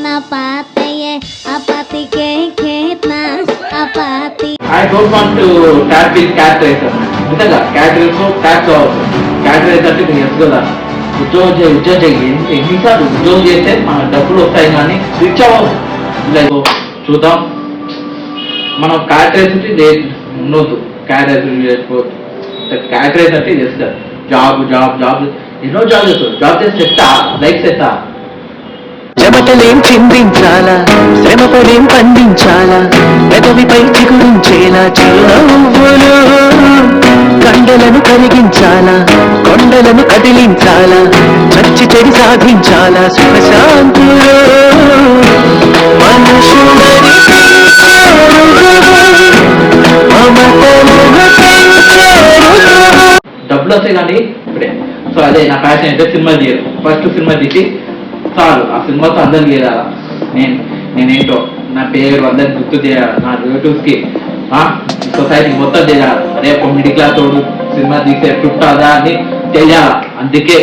I don't want to tap in cat racer. ఇంతగా cat race tap కావచ్చు. Cat race అంటే నీకు తెలుసు కదా, ఉద్యోగం చేయి ఎన్నిసార్లు ఉద్యోగం చేస్తే మన డబ్బులు వస్తాయి కానీ రిచ్ అవ్వదు. లేదు చూద్దాం. మనం క్యాట్ రేస్ ఉండొద్దు. క్యాట్ రేస్ చేసుకోవద్దు. క్యాట్ రేస్ అంటే చేస్తారు జాబ్ జాబ్ జాబ్ ఎన్నో జాబ్ చేస్తారు. జాబ్ చేసి సెట్టా లైఫ్ సెట్టా. చెమటలేం చిందించాలా, శ్రమపడేం పండించాలా, పెదవిపై చిగురించేలా చిరునవ్వులు, కండలను కరిగించాలా, కొండలను కదిలించాలా, చచ్చి చెడి సాధించాలా, సుఖశాంతులు మనుషులని డబ్బులు వస్తాయి కానీ ఇప్పుడే. సో అదే నా ప్యాషన్ అయితే సినిమా తీయరు. ఫస్ట్ సినిమా తీసి చాలు, ఆ సినిమాతో అందరు చేయాలా. నేనేంటో నా పేరు అందరికి గుర్తు చేయాలి, నా రిలేటివ్స్కి సొసైటీ మొత్తం చేయాలి. రేపు మిడిల్ క్లాస్ తోడు సినిమా తీసే చుట్టాదా అని చేయాలి. అందుకే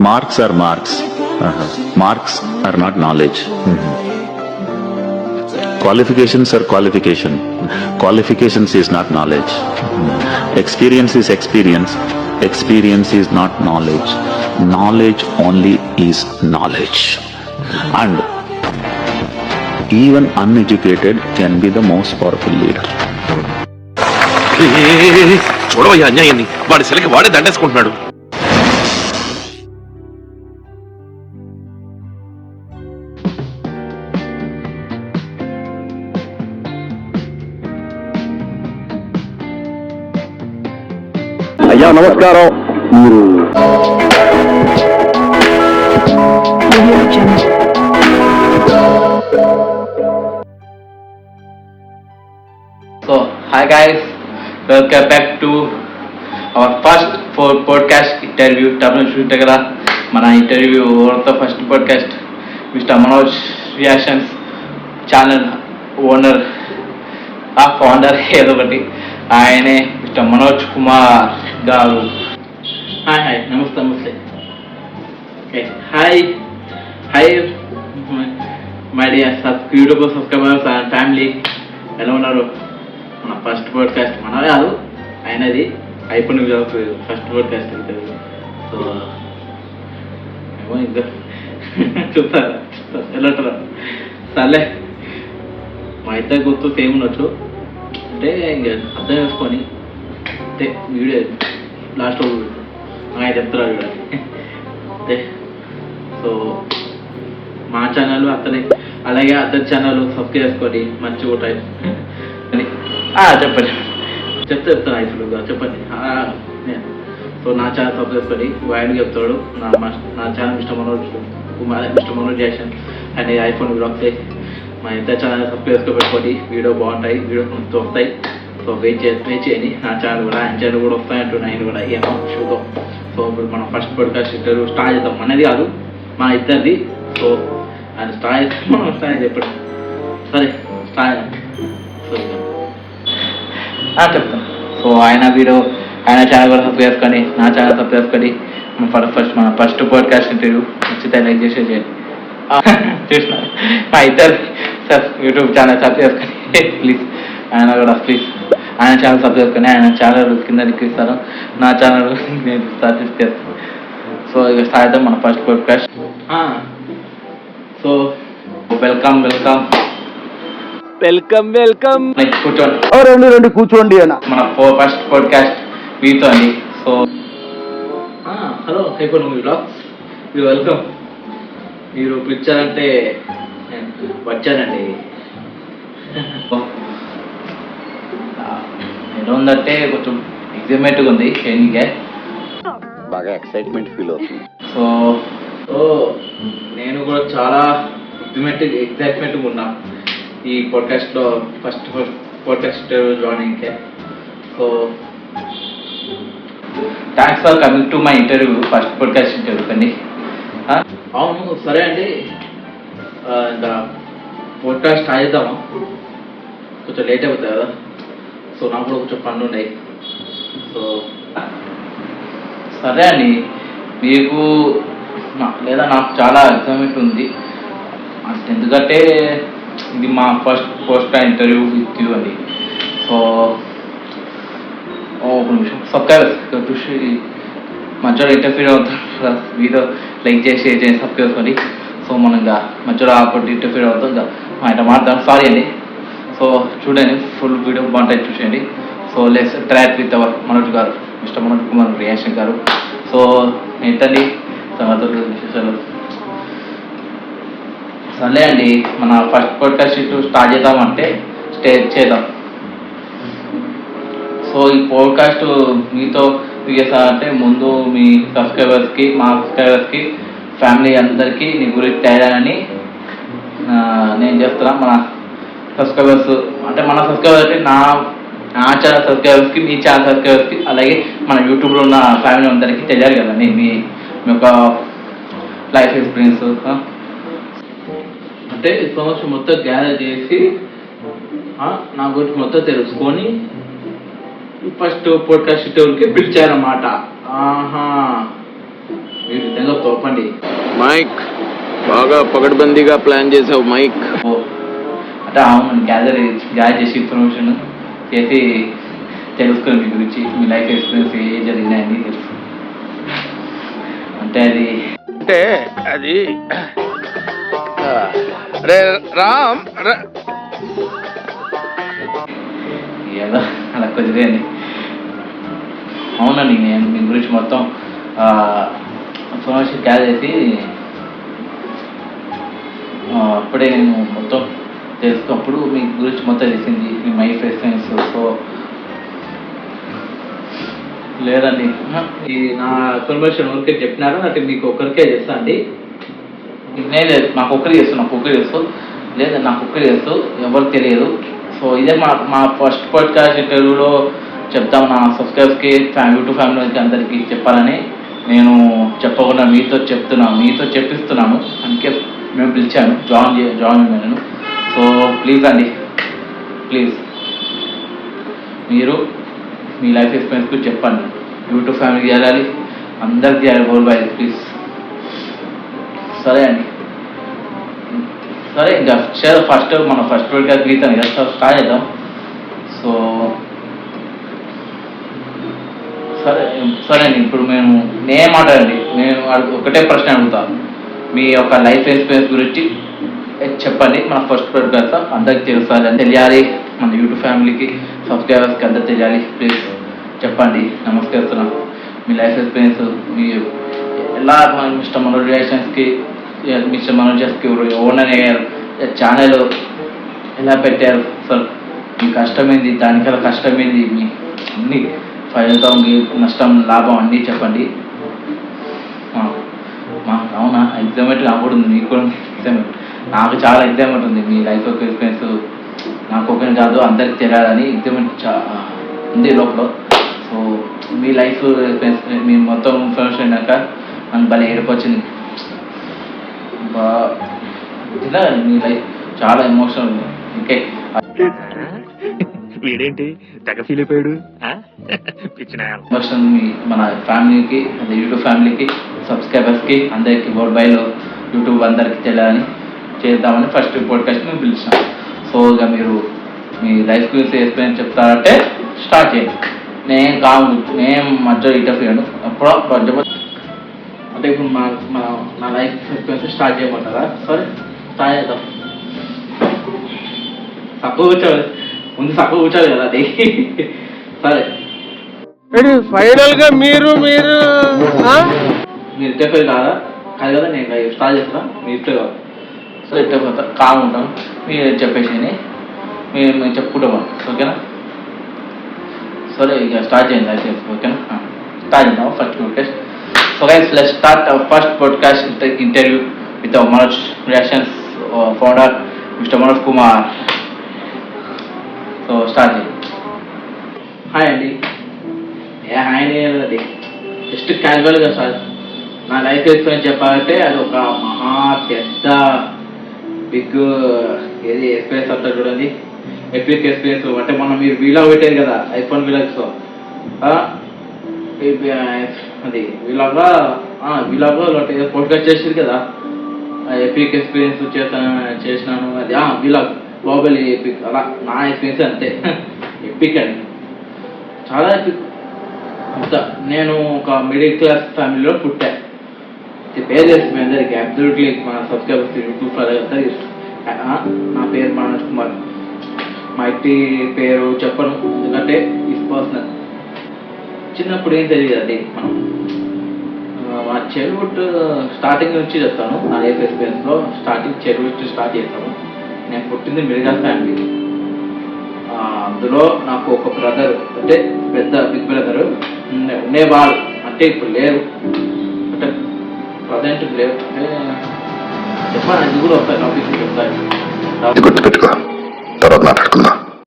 Marks are marks. Marks are not knowledge. Qualifications are qualification. Qualifications is not knowledge. Experience is experience. Experience is not knowledge. Knowledge only is knowledge. And even uneducated can be the most powerful leader. చూడవయ్యా అన్యాయాన్ని, వాడి శిలకి వాడే దండేసుకుంటున్నాడు. అయ్యా నమస్కారం. మీరు so hi guys, welcome back to our first podcast interview. Terminal shoot దగ్గర మన interview ఎవరితో first podcast mister Manoj reactions channel owner founder ఏదో ఒకటి ఆయనే మిస్టర్ మనోజ్ కుమార్ గారు. హాయ్ హాయ్ నమస్తే నమస్తే. Hi hi my dear YouTube subscribers and family, ఎలా ఉన్నారు? మన ఫస్ట్ పాడ్కాస్ట్ మన కాదు అయినది అయిపోయిన ఫస్ట్ పాడ్కాస్ట్ అవుతుంది. సో ఏమో ఇంకా చూస్తారా ఎలా సర్లే, మా ఇద్దరు గుర్తు సేమ్ ఉండొచ్చు అంటే ఇంకా అర్థం చేసుకొని అంటే వీడియో లాస్ట్ ఆయన చెప్తారు వీడియో అంటే. సో మా ఛానల్ అతని అలాగే అతని ఛానల్ సబ్స్క్రైబ్ చేసుకొని మంచిగా ఉంటాయి అని చెప్పండి చెప్తాను అయిపోయింది చెప్పండి. సో నా ఛానల్ సబ్స్క్రైబ్ చేసుకొని ఆయన చెప్తాడు. నా ఛానల్ మిస్టర్ మనోజ్ జాక్సన్ అనే ఐఫోన్ బ్లాగ్స్ మా ఇద్దరు ఛానల్ సబ్స్క్రైబ్ చేసుకొని పెట్టుకొని వీడియో బాగుంటాయి, వీడియో వస్తాయి. సో వెయిట్ చేయండి. నా ఛానల్ కూడా ఆయన ఛానల్ కూడా వస్తాయంటున్నా ఆయన కూడా ఏమో చూద్దాం. సో ఇప్పుడు మనం ఫస్ట్ పాడ్కాస్ట్ ఇంటర్వ్యూ స్టార్ట్ చేద్దాం. మనది కాదు మా ఇద్దరిది. సో ఆయన స్టార్ట్ చేస్తే మనం స్టార్ట్ చెప్పండి. సరే స్టార్ట్ సో చెప్తాం. సో ఆయన ఛానల్ కూడా సబ్స్క్రైబ్ చేసుకొని నా ఛానల్ సబ్స్క్రైబ్ చేసుకొని మన ఫస్ట్ పాడ్కాస్ట్ ఇంటర్వ్యూ నచ్చితే లైక్ చేయండి. చూసిన మా ఇద్దరు యూట్యూబ్ ఛానల్ సబ్స్క్రైబ్ చేసుకొని ప్లీజ్ ఆయన కూడా ప్లీజ్ ఆయన ఛానల్ సబ్స్క్రైబ్ చేసుకొని ఆయన ఛానల్ కింద లింక్ ఇస్తాను, నా ఛానల్ నేను సజెస్ట్ చేస్తాను. సో ఇక స్టార్ట్ చేద్దాం మన first podcast. So welcome welcome welcome welcome. కూర్చోండి రెండు కూర్చోండి అన్న. మన ఫస్ట్ పాడ్కాస్ట్ మీతో అండి. సో హలో అయిపోయి మూవీ బ్లాగ్స్, మీరు వెల్కమ్. మీరు పిలిచారంటే వచ్చానండి. ఎలా ఉందంటే కొంచెం ఎగ్జైట్మెంట్గా ఉంది చేయనికే. బాగా ఎక్సైట్మెంట్ ఫీల్ అవుతుంది. సో సో నేను కూడా చాలా ఎగ్జైట్మెంట్గా ఉన్నా ఈ పాడ్కాస్ట్లో ఫస్ట్ పాడ్కాస్ట్ జాయినింగ్కే. So thanks for coming to my interview, first podcast interview అండి. అవును సరే అండి, ఇంకా పాడ్కాస్ట్ స్టార్ట్ చేద్దామా? కొంచెం లేట్ అవుతుంది కదా, సో నాకు కూడా కొంచెం పనులు ఉన్నాయి. సో సరే అండి, మీకు లేదా నాకు చాలా ఎగ్జైట్మెంట్ ఉంది ఎందుకంటే ఇది మా ఫస్ట్ ఇంటర్వ్యూ విత్ యూ అండి. సో ఒక నిమిషం సబ్స్క్రైబర్స్ చూసి మధ్యలో ఇంటర్ఫీర్ అవుతుంది, వీడియో లైక్ చేసి షేర్ చేసి సబ్స్క్రైబ్ చేసుకోండి. సో మనం ఇంకా మధ్యలో అప్పుడు ఇంటర్ఫీర్ అవుతుంది, ఇంకా ఆయన మాట్లాడదాం. సారీ అండి. సో చూడండి, ఫుల్ వీడియో బాగుంటుంది చూసేయండి. So let's track with our Manoj గారు, మిస్టర్ మనోజ్ కుమార్ రియాక్షన్ గారు. సో ఏంటండి సంగతులు విశేషాలు? సరే అండి, మన ఫస్ట్ పాడ్కాస్ట్ స్టార్ట్ చేద్దామంటే చేద్దాం. సో ఈ పాడ్కాస్ట్ మీతో అంటే ముందు మీ సబ్స్క్రైబర్స్కి, మా సబ్స్క్రైబర్స్కి, ఫ్యామిలీ అందరికీ నీ గురించి తేడాలని నేను చేస్తున్నా. మన సబ్స్క్రైబర్స్ అంటే మన సబ్స్క్రైబర్స్కి, నా ఛానల్ సబ్స్క్రైబర్స్కి, మీ ఛానల్ సబ్స్క్రైబర్స్కి, అలాగే మన యూట్యూబ్లో ఉన్న ఫ్యామిలీ అందరికీ తెలియాలి కదండి మీ యొక్క లైఫ్ ఎక్స్పీరియన్స్. అంటే ఇన్ఫర్మేషన్ మొత్తం గ్యాదర్ చేసి నా గురించి మొత్తం తెలుసుకొని ఫస్ట్ పాడ్కాస్ట్ ఇంటర్వ్యూకి పిలిచారన్నమాట. ఆహా, మీరు నిజంగా తోపండి మైక్, బాగా పగడ్బందీగా ప్లాన్ చేసావు మైక్. అంటే అవును, గ్యాదర్ చేసి ఇన్ఫర్మేషన్ చేసి తెలుసుకుని మీ గురించి, మీ లైఫ్ ఎక్స్పీరియన్స్ ఏ జరిగినాయని తెలుసు. అంటే అది రామ్ ఏదో అలా కుదిరేయండి. అవునండి, నేను మీ గురించి మొత్తం ఇన్ఫర్మేషన్ గ్యాదర్ చేసి అప్పుడే నేను మొత్తం తెలుసుకున్నప్పుడు మీ గురించి మొత్తం తెలిసింది, మీ లైఫ్ ఎక్స్పీరియన్స్. సో లేదండి, ఈ నా ఇన్ఫర్మేషన్ ఒకరికే చెప్పినారా అంటే మీకు ఒక్కరికే చేస్తా అండి? నేను లేదు, నాకు ఒక్కరికి చేస్తూ లేదా నాకు ఒక్కరికి చేస్తూ ఎవరికి తెలియదు. సో ఇదే మా ఫస్ట్ పాడ్కాస్ట్ ఇంటర్వ్యూలో చెప్తాం నా సబ్స్క్రైబర్స్కి, యూట్యూబ్ ఫ్యామిలీకి అందరికీ చెప్పాలని నేను చెప్పకుండా మీతో చెప్పిస్తున్నాను. అందుకే మేము పిలిచాను, జాయిన్ అయ్యాను. సో ప్లీజ్ అండి, ప్లీజ్ మీరు మీ లైఫ్ ఎక్స్పీరియన్స్ గురించి చెప్పండి. యూట్యూబ్ ఫ్యామిలీకి చేయాలి, అందరికి చేయాలి, గోల్ బై ప్లీజ్. సరే అండి, సరే ఇంకా ఫస్ట్ మన ఫస్ట్ పాడ్కాస్ట్ గీతాను కదా స్టార్ట్ చేద్దాం. సో సరే అండి, ఇప్పుడు నేను మాట్లాడండి. నేను ఒకటే ప్రశ్న అడుగుతాను, మీ యొక్క లైఫ్ ఎక్స్పీరియన్స్ గురించి చెప్పండి. మన ఫస్ట్ పాడ్కాస్ట్ అందరికి తెలియాలి, మన యూట్యూబ్ ఫ్యామిలీకి, సబ్స్క్రైబర్స్కి అందరికి తెలియాలి. ప్లీజ్ చెప్పండి. నమస్కరిస్తున్నాను. మీ లైఫ్ ఎక్స్పీరియన్స్, మీ ఎలా మిస్టర్ మనోజ్ రియాక్షన్స్కి, మిస్టర్ మనోజ్కి ఓనర్ అయ్యారు, ఛానల్ ఎలా పెట్టారు, అసలు మీ కష్టమైంది, దానికల్లా కష్టమైంది, మీ అన్ని ఫలితం, నష్టం, లాభం అన్నీ చెప్పండి. అవునా, ఎగ్జామెంట్ నాకు కూడా ఉంది, మీకు కూడా ఎగ్జామెంట్, నాకు చాలా ఎగ్జామెంట్ ఉంది. మీ లైఫ్ ఎక్స్పీరియన్స్ నాకు ఒకరి కాదు అందరికి తెలియాలని ఎగ్జామెంట్ ఉంది లోపల. సో మీ లైఫ్ ఎక్స్పీరియన్స్ మీ మొత్తం ఇన్ఫర్మేషన్ అయినాక నాకు భలే ఏడుపొచ్చింది. ఇలా మీ లైఫ్ చాలా ఎమోషనల్ ఉంది. ఓకే, వీడేంటి తెగ ఫీల్ అయిపోయాడు. ఎమోషన్ మన ఫ్యామిలీకి, అదే యూట్యూబ్ ఫ్యామిలీకి, సబ్స్క్రైబర్స్కి అందరికి వరల్డ్ వైడ్లో యూట్యూబ్ అందరికి తెలియాలని చేద్దామని ఫస్ట్ పాడ్కాస్ట్ మేము పిలిచాం. సో ఇక మీరు మీ లైఫ్ గురించి ఎక్స్పీరియన్స్ చెప్తారంటే స్టార్ట్ చేయండి. నేను మధ్యలో ఇంటర్ఫీర్ అప్పుడు అంటే ఇప్పుడు నా లైఫ్ ఎక్స్పీరియన్స్ స్టార్ట్ చేయమంటారా? సరే స్టార్ట్ చేద్దాం. తక్కువ కూర్చోవాలి, ముందు తక్కువ కూర్చోవాలి కదా అది. సరే ఫైనల్ గా మీరు ఇంటర్ఫీర్ కాదు కదా, నేను స్టార్ట్ చేస్తాను, మీ ఇంట్లో కాదు. సో ఇంటర్ఫీర్ కామ్ ఉంటాం, మీరు చెప్పేసి మేము చెప్పుకుంటాం, ఓకేనా? సరే ఇక స్టార్ట్ చేయండి అయితే ఓకేనా స్టార్ట్ చేద్దాం first podcast. So guys let's start our first podcast interview with Manoj creations founder mister Manoj Kumar. So start చేయండి. హాయ్ అండి. హాయ్ అండి, జస్ట్ క్యాజువల్గా సార్ నా లైఫ్ ఎక్స్పీరియన్స్ చెప్పాలంటే అది ఒక మహా పెద్ద బిగ్ ఏది ఎక్స్పీరియన్స్ అంటారు చూడండి, ఎపిక్ ఎక్స్పీరియన్స్. అంటే మనం మీరు వీలాగ్ పెట్టారు కదా ఐఫోన్ వీలాగ్స్, అది వీలాగ్లో పోడ్కాస్ట్ చేసేది కదా ఎపిక్ ఎక్స్పీరియన్స్ చేసినాను. అది వీలాగ్ బాహుబలి ఎపిక్, అలా నా ఎక్స్పీరియన్స్ అంతే ఎపిక్ అండి, చాలా ఎపిక్. నేను ఒక మిడిల్ క్లాస్ ఫ్యామిలీలో పుట్టా. పేరు తెలుసు మీ అందరికి, అబ్సల్యూట్లీ మన సబ్స్క్రైబర్స్ యూట్యూబ్ నా పేరు మనోజ్ కుమార్. మా ఇంటి పేరు చెప్పను ఎందుకంటే ఇస్ పర్సనల్. చిన్నప్పుడు ఏం తెలియదు అది మనం మా చైల్డ్హుడ్ స్టార్టింగ్ నుంచి చెప్తాను. నా లైఫ్ ఎక్స్పీరియన్స్లో స్టార్టింగ్ చైల్డ్హుడ్ స్టార్ట్ చేస్తాను. నేను పుట్టింది మిడిల్ క్లాస్ ఫ్యామిలీ. అందులో నాకు ఒక బ్రదర్, అంటే పెద్ద బిగ్ బ్రదర్ ఉండేవాళ్ళు, అంటే ఇప్పుడు లేరు, అంటే ప్రజెంట్ లేవు. అంటే చెప్పాను, అది కూడా వస్తాయి టాపిక్ చెప్తాను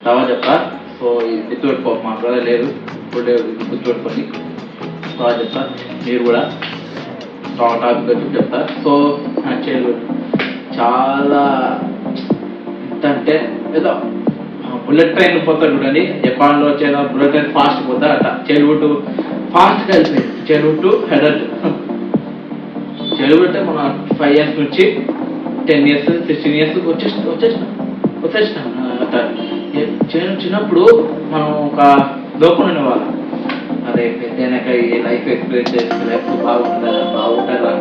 తర్వాత చెప్తా. సో ఇది గుర్తుపెట్టుకో, మా బ్రదర్ లేరు ఇప్పుడు లేరు, ఇది గుర్తుపెట్టుకోండి. తర్వాత చెప్తా, మీరు కూడా టాపిక్ వచ్చి చెప్తా. సో నా చైల్డ్హుడ్ చాలా ఎంత అంటే ఏదో బుల్లెట్ ట్రైన్ పోతాడు చూడండి, జపాన్లో వచ్చేదా బుల్లెట్ ట్రైన్ ఫాస్ట్ పోతా అట్లా చైల్డ్హుడ్ ఫాస్ట్గా వెళ్ళిపోయింది. Childhood to adult. చైల్డ్హుడ్ అంటే మన 5 years నుంచి 10 years 16 years వచ్చేసిన అట్లా. చిన్నప్పుడు మనం ఒక లోపల ఉండేవాళ్ళం, అదే పెద్దయినాక ఈ లైఫ్ ఎక్స్పీరియన్స్ చేస్తే లైఫ్ బాగుంటుందా.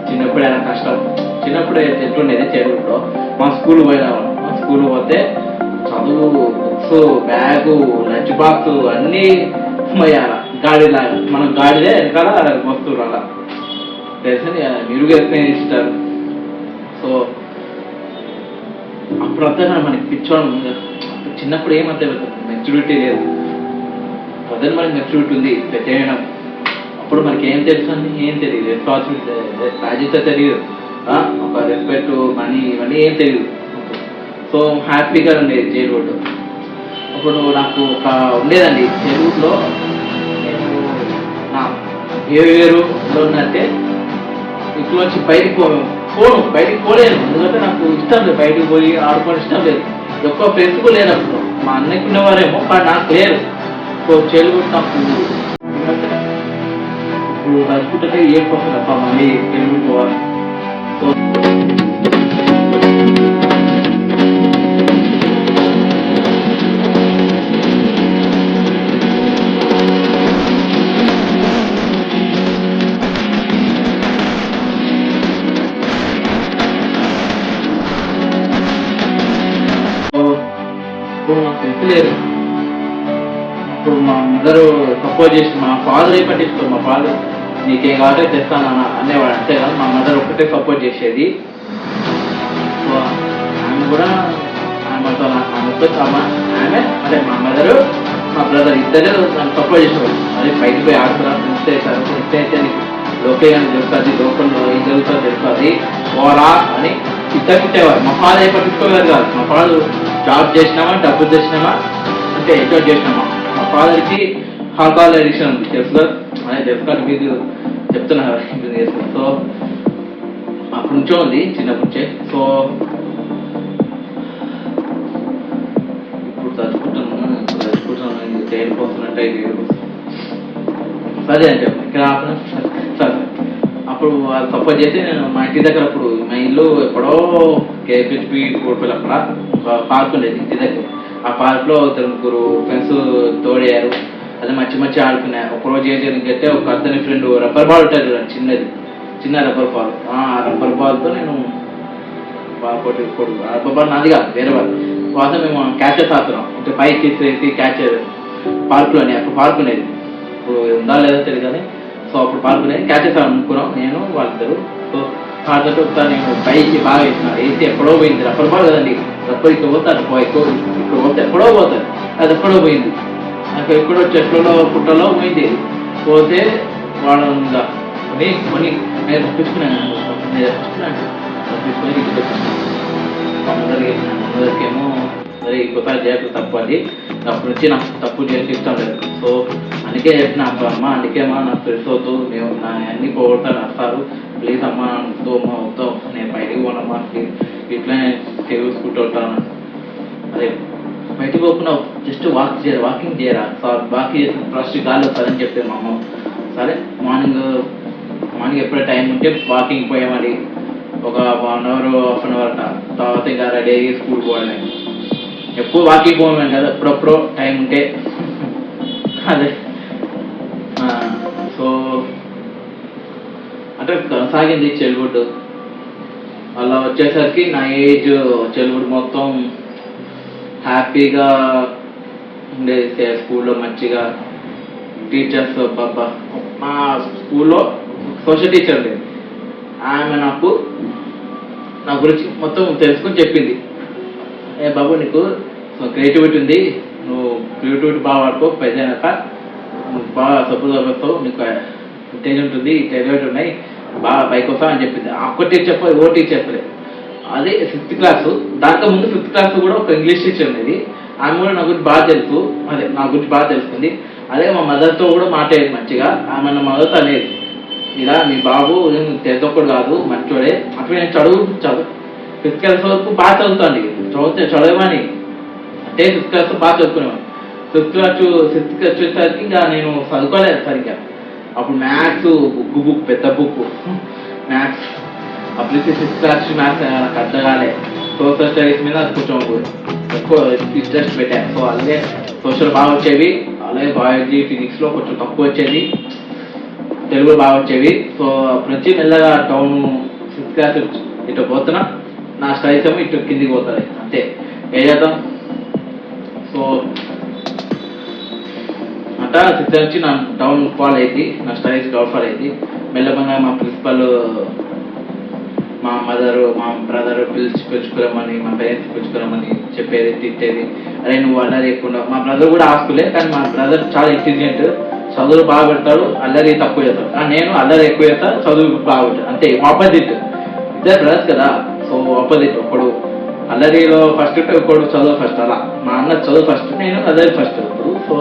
చిన్నప్పుడు అయినా కష్టం. చిన్నప్పుడు ఎట్లుండేది చైల్డ్హుడ్లో, మా స్కూల్ పోయేవాళ్ళం. మా స్కూల్ పోతే చదువు, బుక్స్, బ్యాగు, లంచ్ బాక్స్ అన్నీ పోయాల గాడిలాగా. మనం గాడిదే వెనకాల వస్తువులు అలా తెలిసి మీరు ఎక్స్ప్లెయిన్ ఇస్తారు. సో అప్పుడంతా మనకి పిచ్చోడం. చిన్నప్పుడు ఏమంతే మెచ్యూరిటీ లేదు, ప్రజెంట్ మనకి మెచ్యూరిటీ ఉంది, పెద్దయినా. అప్పుడు మనకి ఏం తెలుసు అని ఏం తెలియదు, రెస్పాన్సిబిలిటీ బాధ్యత తెలియదు, ఒక రెస్పెక్ట్ మనీ ఇవన్నీ ఏం తెలియదు. సో హ్యాపీగా ఉండేది చైల్డ్హుడ్. అప్పుడు నాకు ఒక ఉండేదండి చైల్డ్హుడ్లో, నేను నా బిహేవియర్లో ఉన్నట్టే ఇంట్లో వచ్చి బయటికి బయటికి పోలేను. ఎందుకంటే నాకు ఇష్టం లేదు, బయటికి పోయి ఆడుకోవడం ఇష్టం లేదు. ఎక్కువ ఫ్రెండ్స్ కూడా లేరు అప్పుడు. మా అన్నయ్యకి ఉన్నవారేమో కానీ నాకు లేరు. సో చైల్డ్హుడ్ నాకు ఇప్పుడు బతుకుంటే ఏడుపోతుంది తప్ప మళ్ళీ చైల్డ్హుడ్ పోవాలి. సో లేరు. అప్పుడు మా మదర్ సపోర్ట్ చేసి, మా ఫాదర్ ఏ పట్టించుకోరు. మా ఫాదర్ నీకేం కావాలంటే తెస్తాను అనేవాడు, అంతే కదా. మా మదర్ ఒకటే సపోర్ట్ చేసేది. సో ఆమె కూడా ఆమెతో ఆమె అంటే మా మదరు మా బ్రదర్ ఇద్దరే నన్ను సపోర్ట్ చేసేవాడు. అది బయటకు పోయి ఆడుతున్నారు, ఫ్రెండ్స్ అవుతారు, ఫ్రెండ్స్ అయితే లోకే అని తెలుస్తుంది, లోకల్లో ఏం జరుగుతుందో తెలుస్తుంది, పోరా అని ఇద్దరుంటేవారు. మా ఫాదర్ ఏ పట్టించుకోలేదు కాదు. మా ఫాదర్ జాబ్ చేసినామా, డబ్బులు చేసినామా, అంటే ఎంజాయ్ చేసినామా. మా ఫాదర్కి ఆల్కహాల్ అడిక్షన్ ఉంది, తెలుసు అదే తెలుసుకోవాలి, మీకు చెప్తున్నారు. సో అప్పటి నుంచో ఉంది, చిన్నప్పటి నుంచే. సో ఇప్పుడు తలుచుకుంటున్నాను తేలిపోతున్నట్టు సరే అని చెప్పి ఇక్కడ సరే. అప్పుడు వాళ్ళు సపోర్ట్ చేసి నేను మా ఇంటి దగ్గర, అప్పుడు మా ఇల్లు ఎక్కడో కేపీహెచ్పి కోడిపల్లి అక్కడ ఒక పార్క్ ఉండేది ఇంటి దగ్గర. ఆ పార్క్లో 3 ఫ్రెండ్స్ తోడయ్యారు. అదే మంచి ఆడుకున్నారు. ఒకరోజు ఏం జరిగిందంటే ఒక అతని ఫ్రెండ్ రబ్బర్ బాల్ ఉంటుంది చూడండి, చిన్న రబ్బర్ బాల్. ఆ రబ్బర్ బాల్తో నేను రబ్బర్ బాల్ నాది కాదు, వేరే వాళ్ళు మేము క్యాచెస్ ఆడుతున్నాం. అంటే పైకి వేసి క్యాచ్ పార్క్లోనే, అప్పుడు పార్క్ ఉండేది, ఇప్పుడు ఉందా లేదా తెలియదు కానీ. సో అప్పుడు పార్క్ ఉండేది, క్యాచెస్ అనుకున్నాం నేను వాళ్ళిద్దరు. సో ఆడుతుంటే ఒకసారి నేను పైకి బాగా వేసినాను, వేసి ఎక్కడో పోయింది. రబ్బర్ బాల్ కదండి, రబ్బర్ ఇక్కడ పోతాను, ఇక్కడ పోతే ఎక్కడో పోతాను, అది ఎక్కడో పోయింది. నాకు ఎక్కడో చెట్లలో పుట్టలో పోయింది. పోతే వాడు ఇంకా కొని నేను తప్పించుకున్నాను. తప్పించుకొని ఇంటికి వచ్చాను. మా మదర్కేమో సరే ఇంకోసారి చేయకు తప్పు అది, అప్పటి నుంచి నాకు తప్పు చేసి ఇష్టం లేదు. సో అందుకే చెప్పిన అమ్మ, అందుకేమా నాకు తెలుసొద్దు, మేము నా అన్నీ పోగొడతాను వస్తారు, ప్లీజ్ అమ్మ వద్దు అమ్మ వద్దు, నేను బయటికి పోనమ్మా ప్లీజ్, ఇట్లా చూసుకుంటూ ఉంటాను. అదే బయటకు పోకుండా జస్ట్ వాకింగ్ చేయరా సార్, వాకింగ్ చేసిన ఫస్ట్ గాలి వస్తుందని చెప్పారు మా అమ్మ. సరే మార్నింగ్ ఎప్పుడో టైం ఉంటే వాకింగ్ పోయామని ఒక 1 hour 1/2 hour తర్వాత ఇంకా రెడీ అయ్యి స్కూల్ పోవడమే. ఎప్పుడు వాకింగ్ పోవడం కదా, ఎప్పుడప్పుడు టైం ఉంటే. అదే సో అంటే కొనసాగింది చైల్డ్హుడ్. అలా వచ్చేసరికి నా ఏజ్ చైల్డ్హుడ్ మొత్తం హ్యాపీగా ఉండేది. స్కూల్లో మంచిగా టీచర్స్, బాబా మా స్కూల్లో సోషల్ టీచర్ ఉండేది. ఆమె నా గురించి మొత్తం తెలుసుకొని చెప్పింది. ఏ బాబు నీకు క్రియేటివిటీ ఉంది, నువ్వు క్రియేటివిటీ బాగా వాడుకో, పెద్దయినాక నువ్వు బాగా సపోజ్ వస్తావు, నీకు ఇంటెలిజెంట్ ఉంది, టాలెంట్ ఉన్నాయి, బాగా పైకి వస్తావు అని చెప్పింది. ఒక్క టీచర్ చెప్పలేదు, ఓ టీచర్ చెప్పలేదు. అదే 5th క్లాసు, దాంట్లో ముందు 5th క్లాస్ కూడా ఒక ఇంగ్లీష్ టీచర్ ఉండేది. ఆమె కూడా నా గురించి బాగా తెలుసు, అదే నా గురించి బాగా తెలుసుకుంది. అదే మా మదర్తో కూడా మాట్లాడేది మంచిగా. ఆమె నా మదర్తో అనేది, ఇలా మీ బాబు తెలియొక్కడు కాదు, మంచోడే. అప్పుడు నేను చదువు 5th క్లాస్ వరకు బాగా చదువుతాండి, చదవమని అంటే 5th క్లాస్ బాగా చదువుకునేవాడిని. 6th క్లాస్ వచ్చేసరికి ఇంకా నేను చదువుకోలేదు సరిగ్గా. అప్పుడు మ్యాథ్స్ బుక్ పెద్ద బుక్ మ్యాథ్స్, అప్పుడు 6th క్లాస్ మ్యాథ్స్ నాకు అర్థం కాలే. సోషల్ స్టడీస్ మీద కొంచెం ఎక్కువ ఇంట్రెస్ట్ పెట్టాను. సో అలాగే సోషల్ బాగా వచ్చేవి, అలాగే బయాలజీ ఫిజిక్స్లో కొంచెం తక్కువ వచ్చేది, తెలుగు బాగా వచ్చేవి. సో అప్పటి నుంచి మెల్లగా టౌన్ 6th క్లాస్ ఇటు పోతున్నా, నా స్టడీస్ ఏమో ఇటు కిందికి పోతుంది, అంతే. ఏం చేద్దాం. సో అట్లా 6th నుంచి నా డౌన్ ఫాల్ అయింది, నా స్టడీస్ డౌన్ ఫాల్ అయింది. మెల్లగా మా ప్రిన్సిపల్, మా మదరు, మా బ్రదర్ పిలుచుకురమ్మని, మా పేరెంట్స్ పిలుచుకురమ్మని చెప్పేది, తిట్టేది. అరే నువ్వు అల్లరి ఎక్కువ. మా బ్రదర్ కూడా ఆ స్కూలే, కానీ మా బ్రదర్ చాలా ఇంటెలిజెంట్, చదువులు బాగా పెడతాడు, అల్లరి తక్కువ చేస్తాడు. నేను అల్లరి ఎక్కువ చేస్తాను, చదువు బాగా పెడతాడు, అంతే. ఆపోజిట్, ఇద్దరు బ్రదర్స్ కదా. సో ఆపోజిట్, ఒకడు అల్లరిలో ఫస్ట్ ఉంటే ఒకడు చదువు ఫస్ట్. అలా మా అన్న చదువు ఫస్ట్, నేను అల్లరి ఫస్ట్. సో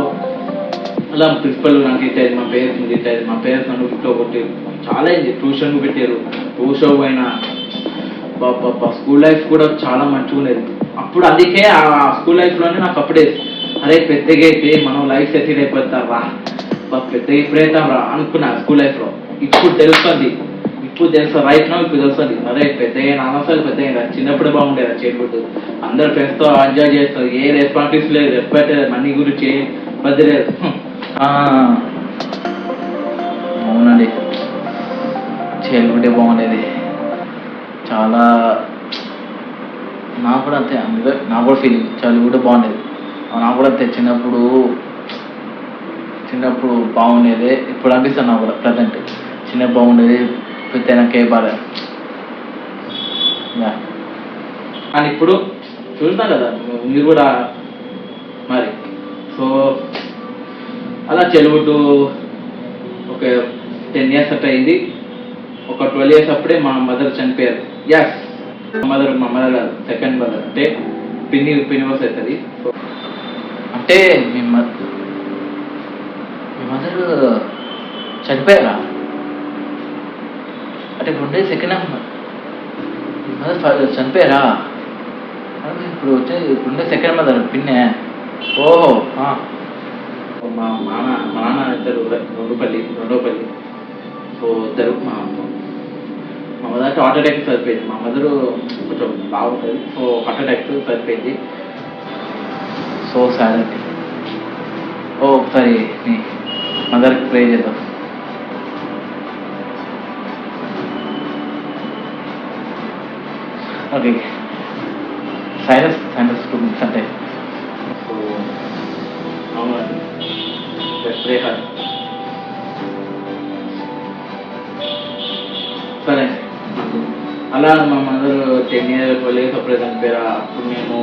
అలా ప్రిన్సిపల్ నాకు తిట్టేది, మా పేరెంట్స్ తిట్టేది. మా పేరెంట్స్ నన్ను ఇంట్లో కొట్టి చాలా అయింది. ట్యూషన్ పెట్టారు, ట్యూషన్ పోయినా. స్కూల్ లైఫ్ కూడా చాలా మంచిగా ఉండేది అప్పుడు. అందుకే ఆ స్కూల్ లైఫ్లోనే నాకు అప్పుడే అరే పెద్దగా అయితే మనం లైఫ్ సెటిల్ అయిపోతాం రా, పెద్దగా ఎప్పుడైతాం రా అనుకున్నా స్కూల్ లైఫ్లో. ఇప్పుడు తెలుస్తుంది రైట్ నా, ఇప్పుడు తెలుస్తుంది అరే పెద్దగా అనవసరం, పెద్దగా చిన్నప్పుడే బాగుండేది చైల్డ్హుడ్. అందరు ఫ్రెండ్స్తో ఎంజాయ్ చేస్తారు, ఏ రెస్పాన్సిబిలిటీస్ లేదు, రెస్పెక్ట్ లేదు, మనీ గురించి ఏ ఇబ్బంది లేదు. అవునండి, చైల్డ్హుడే బాగుండేది చాలా. నాకు కూడా అంతే, నాకు కూడా ఫీలింగ్ చైల్డ్హుడ్ బాగుండేది. నాకు కూడా అంతే, చిన్నప్పుడు బాగుండేది. ఇప్పుడు అనిపిస్తాను నాకు కూడా ప్రజెంట్ చిన్నప్పుడు బాగుండేది, పెద్ద నాకే బాధ. కానీ ఇప్పుడు చూస్తాం కదా మీరు కూడా మరి. సో అలా చైల్డ్హుడ్ ఒక 10 years అట్లా అయింది. ఒక 12 years అప్పుడే మా మదర్ చనిపోయారు. ఎస్, మా మదర్ కాదు, సెకండ్ మదర్, అంటే పిన్ని వర్స్ అవుతుంది. అంటే మీ మదర్ చనిపోయారా? అంటే ఇప్పుడు ఉండేది సెకండ్ మదర్ చనిపోయారా? ఇప్పుడు ఉండే సెకండ్ మదర్ పిన్నే. ఓహో, మా నాన్న ఇద్దరు రెండోపల్లి. సో ఇద్దరు మా మదర్కి హార్ట్ అటాక్ సరిపోయింది. మా మదరు కొంచెం బాగుంటుంది, సో హార్ట్ అటాక్ సరిపోయింది. సో సాడ్ అండి. ఒకసారి మీ మదర్కి ప్రే చేద్దాం. ఓకే, సైనస్ 2 minutes అంటే. సో అవునండి, ప్రే హార్డ్. సరే, అలా మా మదర్ 10 years 12 years అప్పుడే చనిపోయారు. అప్పుడు నేను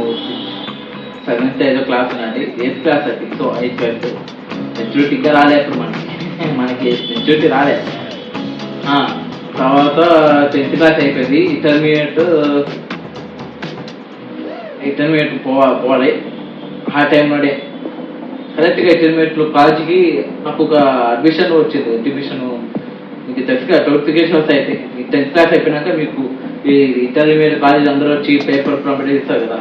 7th ఏదో క్లాస్ ఉన్నది, 8th క్లాస్ అది. సో 8th మెచ్యూరిటీ ఇంకా రాలే అప్పుడు మనకి మెచ్యూరిటీ రాలే. తర్వాత 10th క్లాస్ అయిపోయింది. ఇంటర్మీడియట్ పోవాలి. ఆ టైంలోనే కరెక్ట్గా ఇంటర్మీడియట్లో కాలేజీకి నాకు ఒక అడ్మిషన్ వచ్చింది. మీకు తెలుసుగా నోటిఫికేషన్ వస్తాయి. 10th క్లాస్ అయిపోయినాక మీకు ఈ ఇంటర్మీడియట్ కాలేజ్ అందరూ వచ్చి పేపర్ ప్రాపర్టీ ఇస్తారు కదా.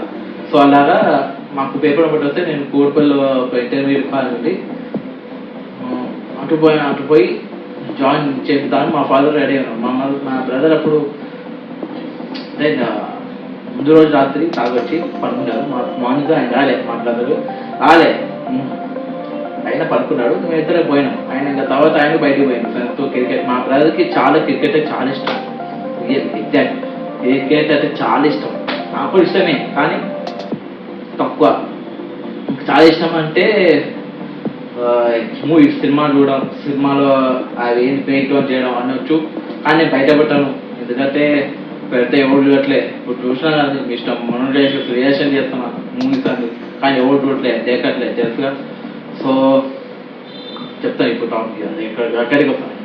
సో అలాగా మాకు పేపర్ ప్రాపర్టీ వస్తే నేను కోడిపల్లి ఇంటర్మీడియట్ కాలేజ్ నుండి అటు పోయి జాయిన్ చేస్తాను. మా ఫాదర్ రెడీ ఉన్నాను. మా బ్రదర్ అప్పుడు అంటే ముందు రోజు రాత్రి తాగొచ్చి పడుకున్నారు. మార్నింగ్ ఆయన రాలే, మా బ్రదరు రాలే, ఆయన పడుకున్నాడు. మేము ఇద్దరే పోయినాం. ఆయన ఇంకా తర్వాత ఆయన బయటకు పోయాను ఫ్రెండ్స్తో క్రికెట్. మా బ్రదర్కి క్రికెట్ అంటే చాలా ఇష్టం. ఎగ్జాక్ట్ క్రికెట్ అంటే చాలా ఇష్టం. నాకు ఇష్టమే కానీ తక్కువ. చాలా ఇష్టం అంటే సినిమా చూడడం, సినిమాలో అవి ఏంటి పెయింట్ చేయడం అనొచ్చు. కానీ నేను బయట పెట్టాను, ఎందుకంటే పెడితే ఎవరు చూడట్లే. ఇప్పుడు చూసినా కానీ మీ ఇష్టం, మనం రియాక్షన్ చేస్తున్నా మూవీస్ అని, కానీ ఎవరు చూడట్లే, దేకట్లే, తెలుసుగా. సో చెప్తాను ఇప్పుడు టాపిక్ అది ఎక్కడికి వస్తాను.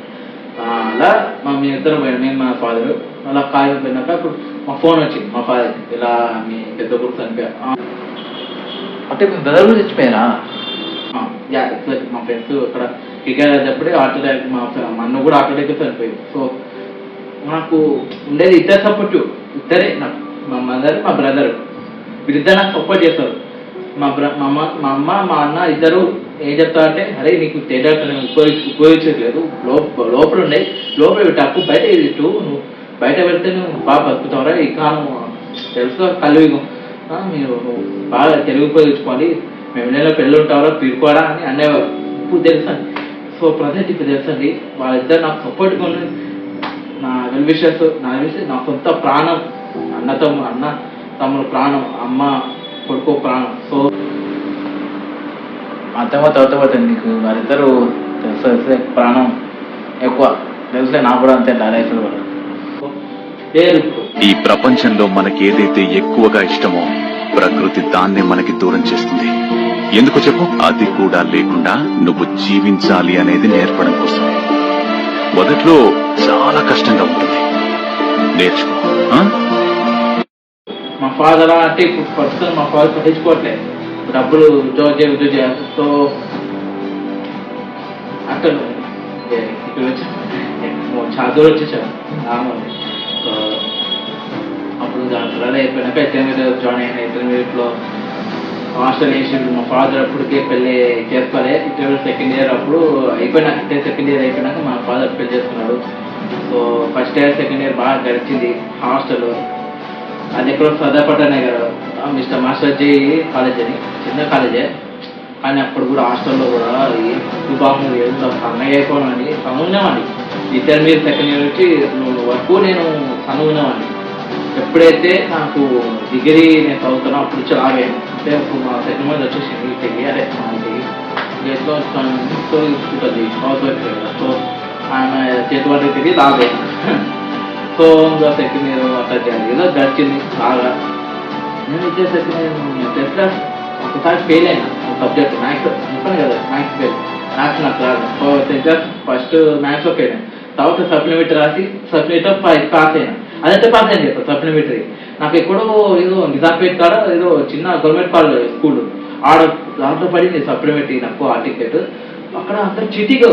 అలా మేము ఇద్దరం పోయాను, నేను మా ఫాదరు. అలా కాలేజ్ పోయినాక అప్పుడు మా ఫోన్ వచ్చింది మా ఫాదర్, ఇలా మీ పెద్ద కొడుకు చనిపోయా. అంటే మీ బ్రదర్ కూడా చచ్చిపోయారా? మా ఫ్రెండ్స్ అక్కడ క్రికెట్ ఆడేటప్పుడే హార్ట్ అటాక్, మా అన్న కూడా హార్ట్ అటాక్ చనిపోయింది. సో నాకు ఉండేది ఇద్దరు సపోర్ట్, ఇద్దరే నాకు, మా మదర్ మా బ్రదర్, వీళ్ళిద్దరు నాకు సపోర్ట్ చేస్తారు. మా అమ్మ మా అన్న ఇద్దరు ఏం చెప్తారంటే, అరే నీకు తెలియదు ఉపయోగించట్లేదు, లోపల ఉన్నాయి, లోపల పెట్టు, బయట ఇటు, నువ్వు బయట పెడితే నువ్వు బాగా బతుకుతావరా, ఈ కాలం తెలుసు కలియుగం, మీరు బాగా తెలుగు ఉపయోగించుకోవాలి, మేము నెలలో పెళ్ళి ఉంటావరా పిరుకోవడా అని అనేవారు. ఇప్పుడు తెలుసండి. సో ప్రజెంట్ ఇప్పుడు తెలుసండి, వాళ్ళిద్దరు నాకు సపోర్ట్ కొని నా వెల్విషర్స్, నా సొంత ప్రాణం, అన్న తమ్ముడు ప్రాణం, అమ్మ కొడుకు ప్రాణం. సో తర్వాత నీకు వారిద్దరు తెలిసే ప్రాణం ఎక్కువ, తెలుసులే నాకు కూడా అంతే లైఫ్ కూడా. ఈ ప్రపంచంలో మనకి ఏదైతే ఎక్కువగా ఇష్టమో ప్రకృతి దాన్నే మనకి దూరం చేస్తుంది. ఎందుకు చెప్పు? అది కూడా లేకుండా నువ్వు జీవించాలి అనేది నేర్పడం కోసం. మొదట్లో చాలా కష్టంగా ఉంటుంది, నేర్చుకో. మా ఫాదర్ అంటే ఇప్పుడు ప్రస్తుతం మా ఫాదర్ పట్టించుకోవట్లేదు, డబ్బులు ఉద్యోగం చేయాలి. సో అక్కడ ఇక్కడ వచ్చా, చాలా దూరం వచ్చేసాను. సో అప్పుడు దాంట్లో అయిపోయినాక ఇంటర్మీడియట్ జాయిన్ అయిన. ఇంటర్మీడియట్లో హాస్టల్ వేసి మా ఫాదర్ అప్పటికే పెళ్ళి చేసుకోలే. ఇంటర్మీడియట్ సెకండ్ ఇయర్ అప్పుడు అయిపోయినాక, సెకండ్ ఇయర్ అయిపోయినాక మా ఫాదర్ పెళ్లి చేసుకున్నాడు. So first year second year బాగా గడిచింది హాస్టల్. అది ఎక్కడో సదాపట్టనే కదా, మిస్టర్ మాస్టర్జీ కాలేజ్ అని, చిన్న కాలేజే, కానీ అప్పుడు కూడా హాస్టల్లో కూడా బాబు ఎంత సన్నగా అయిపోయినామని సనుగునేవాడిని. ఇంటర్మీడియట్ సెకండ్ ఇయర్ నుంచి వరకు నేను సనుగునేవాడిని. ఎప్పుడైతే నాకు డిగ్రీ నేను చదువుతున్నా అప్పుడు నుంచి లాగాను. అంటే ఇప్పుడు మా సెకండ్ మంత్ వచ్చేసింది తెలియాలి మనకి ఎట్లా ఉంటుంది హౌస్ వైఫ్ కదా. సో ఆమె చేతి వాటికి తిరిగి లాగాను. సో ఇంకా సెకండ్ ఇయర్ అట్లా చేయాలి, ఏదో గడిచింది బాగా. నేను ఇచ్చే సెకండ్ ఇయర్ టెన్త్ క్లాస్ ఒకసారి ఫెయిల్ అయినా సబ్జెక్ట్ మ్యాథ్స్, చెప్పాను కదా మ్యాథ్స్ ఫెయిల్, మ్యాథ్స్ నాకు రాదు. సో 10th క్లాస్ ఫస్ట్ మ్యాథ్స్లో ఫెయిల్ అయినా, తర్వాత సప్లిమెంటరీ రాసి సప్లిమెంటరీ పాస్ అయినా. అదంటే పాస్ అయింది చెప్పారు సప్లిమెంటరీ. నాకు ఎక్కడో ఏదో నిజాంపేట్ కాడ ఏదో చిన్న గవర్నమెంట్ కాలేజ్ స్కూల్ ఆడ దాంట్లో పడింది సప్లిమెంటరీ నాకు ఆ టికెట్. అక్కడ అందరు చిటిగా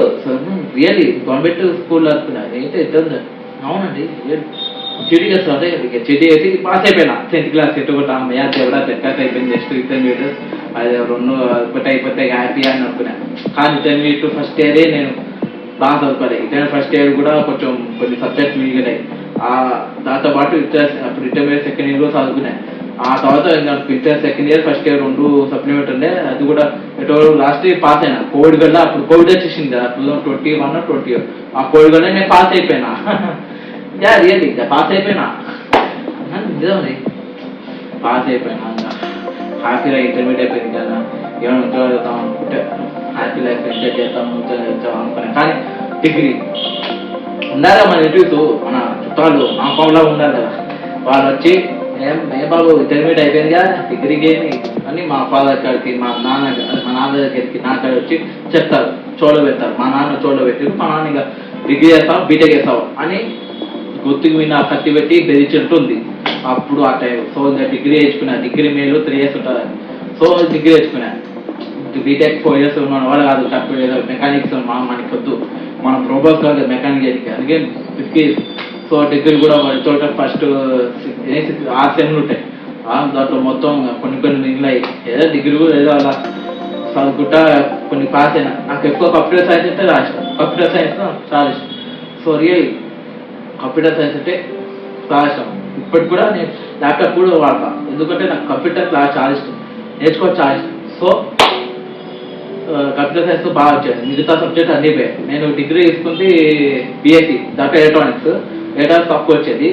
రియల్లీ గవర్నమెంట్ స్కూల్లో అనుకున్నా ఏంటో ఇద్దరు. అవునండి చిటిగా సార్, చిటి వేసి పాస్ అయిపోయినా 10th క్లాస్. ఎట్టుకుంటా అమ్మయ్య దేవుడా 10th క్లాస్ అయిపోయింది, జస్ట్ ఇంటర్మీడియట్ అది రెండు ఒకటి అయిపోతే హ్యాపీ అని అనుకున్నా. కానీ ఇంటర్మీడియట్ ఫస్ట్ ఇయరే నేను బాగా చదువుకోవాలి. ఇంటర్మీడియట్ ఫస్ట్ ఇయర్ కూడా కొంచెం కొన్ని సబ్జెక్ట్స్ మిగిలినాయి. దాంతో పాటు అప్పుడు ఇంటర్మీడియట్ సెకండ్ ఇయర్ కూడా చదువుకున్నాయి. ఆ తర్వాత inter second year first year 2 supplement ఉండే, అది కూడా ఎటో లాస్ట్ ఇయర్ పాస్ అయినా. కోవిడ్ వల్ల అప్పుడు కోవిడ్ వచ్చేసింది అప్పుడు 21 20. ఆ కోవిడ్ వల్ల నేను పాస్ అయిపోయినా. రియల్లీ పాస్ అయిపోయినా, నిజమే పాస్ అయిపోయినా. హ్యాపీగా ఇంటర్మీడియట్ అయిపోయింది కదా, ఏమైనా ఉద్యోగం చేద్దాం అనుకుంటే హ్యాపీ లైఫ్ ఎంజాయ్ చేద్దాం ఉద్యోగం చేద్దాం అనుకున్నాను. కానీ డిగ్రీ ఉండాలి మన ఇంటర్వ్యూస్, మన చుట్టాలు మా ఫామ్లో ఉండాలి కదా. వాళ్ళు వచ్చి ఏ బాబు ఇంటర్మీడియట్ అయిపోయిందిగా డిగ్రీకి ఏమి అని మా ఫాదర్ కాడికి మా నాన్న దగ్గరికి నా కాడ వచ్చి చెప్తారు, చోలో పెడతారు. మా నాన్న చోలో పెట్టారు, మా నాన్న ఇంకా డిగ్రీ చేస్తావు బీటెక్ చేస్తావు అని గుర్తుకు విన్న కత్తి పెట్టి బెదిరించుంటుంది అప్పుడు ఆ టైం. సో ఇంకా డిగ్రీ వేసుకున్నా, డిగ్రీ మేలు 3 years ఉంటుంది. సో డిగ్రీ వేసుకున్నా, బీటెక్ 4 years ఉన్నాను వాళ్ళు కాదు తక్కువ మెకానిక్స్ మనకి వద్దు, మనం రోబోట్స్ కాదు మెకానిక్ చేసి అందుకే 50. సో డిగ్రీ కూడా చోట ఫస్ట్ 6 సెమ్లు ఉంటాయి, దాంట్లో మొత్తం కొన్ని మిగిలినాయి. ఏదో డిగ్రీ కూడా ఏదో అలా చదువుకుంటా కొన్ని పాస్ అయినా. నాకు ఎక్కువ కంప్యూటర్ సైన్స్ అంటే రాసిన, కంప్యూటర్ సైన్స్ చాలా ఇష్టం. సో రియల్ కంప్యూటర్ సైన్స్ అంటే చాలా ఇష్టం. ఇప్పటికి కూడా నేను ల్యాప్టాప్ కూడా వాడతాను, ఎందుకంటే నాకు కంప్యూటర్ క్లాస్ చాలా ఇష్టం, నేర్చుకోవచ్చు చాలా ఇష్టం. సో కంప్యూటర్ సైన్స్ బాగా వచ్చాను, మిగతా సబ్జెక్ట్ అన్నీ పోయాయి. నేను డిగ్రీ తీసుకుంది బిఎస్సి, దాంట్లో ఎలక్ట్రానిక్స్ తక్కువ వచ్చేది.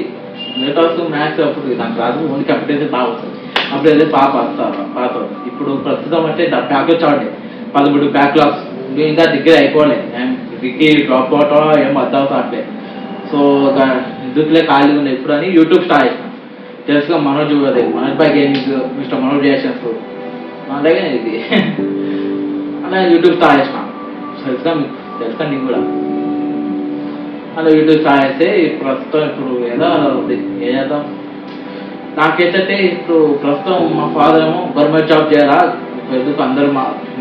ఎలక్ట్రానిక్స్ మ్యాథ్స్ అప్పుడు నాకు రాదు, ఓన్లీ కంప్యూటర్ బాగా వస్తుంది. అప్పుడు అయితే పాస్ అవుతుంది. ఇప్పుడు ప్రస్తుతం అంటే బ్యాక్లాగ్స్ ఆడే 13 బ్యాక్లాగ్స్, ఇంకా డిగ్రీ అయిపోలేదు. డిగ్రీ డ్రాప్ అవటం ఏం అర్థం కావట్లేదు. సో ఎందుకులే ఖాళీ ఉంది ఇప్పుడు అని యూట్యూబ్ స్టార్ట్ చేసిన. తెలుసుగా Manoj by gaming, mister Manoj reactions అలాగే ఇది అలా యూట్యూబ్ స్టార్ట్ చేసిన. తెలుసుగా నీకు కూడా అలా యూట్యూబ్ స్టార్ట్ చేస్తే ప్రస్తుతం ఇప్పుడు ఏదో ఉంది. ఏం చేద్దాం, నాకేంటంటే ఇప్పుడు ప్రస్తుతం మా ఫాదర్ ఏమో గవర్నమెంట్ జాబ్ చేయాలా, ఎందుకు అందరూ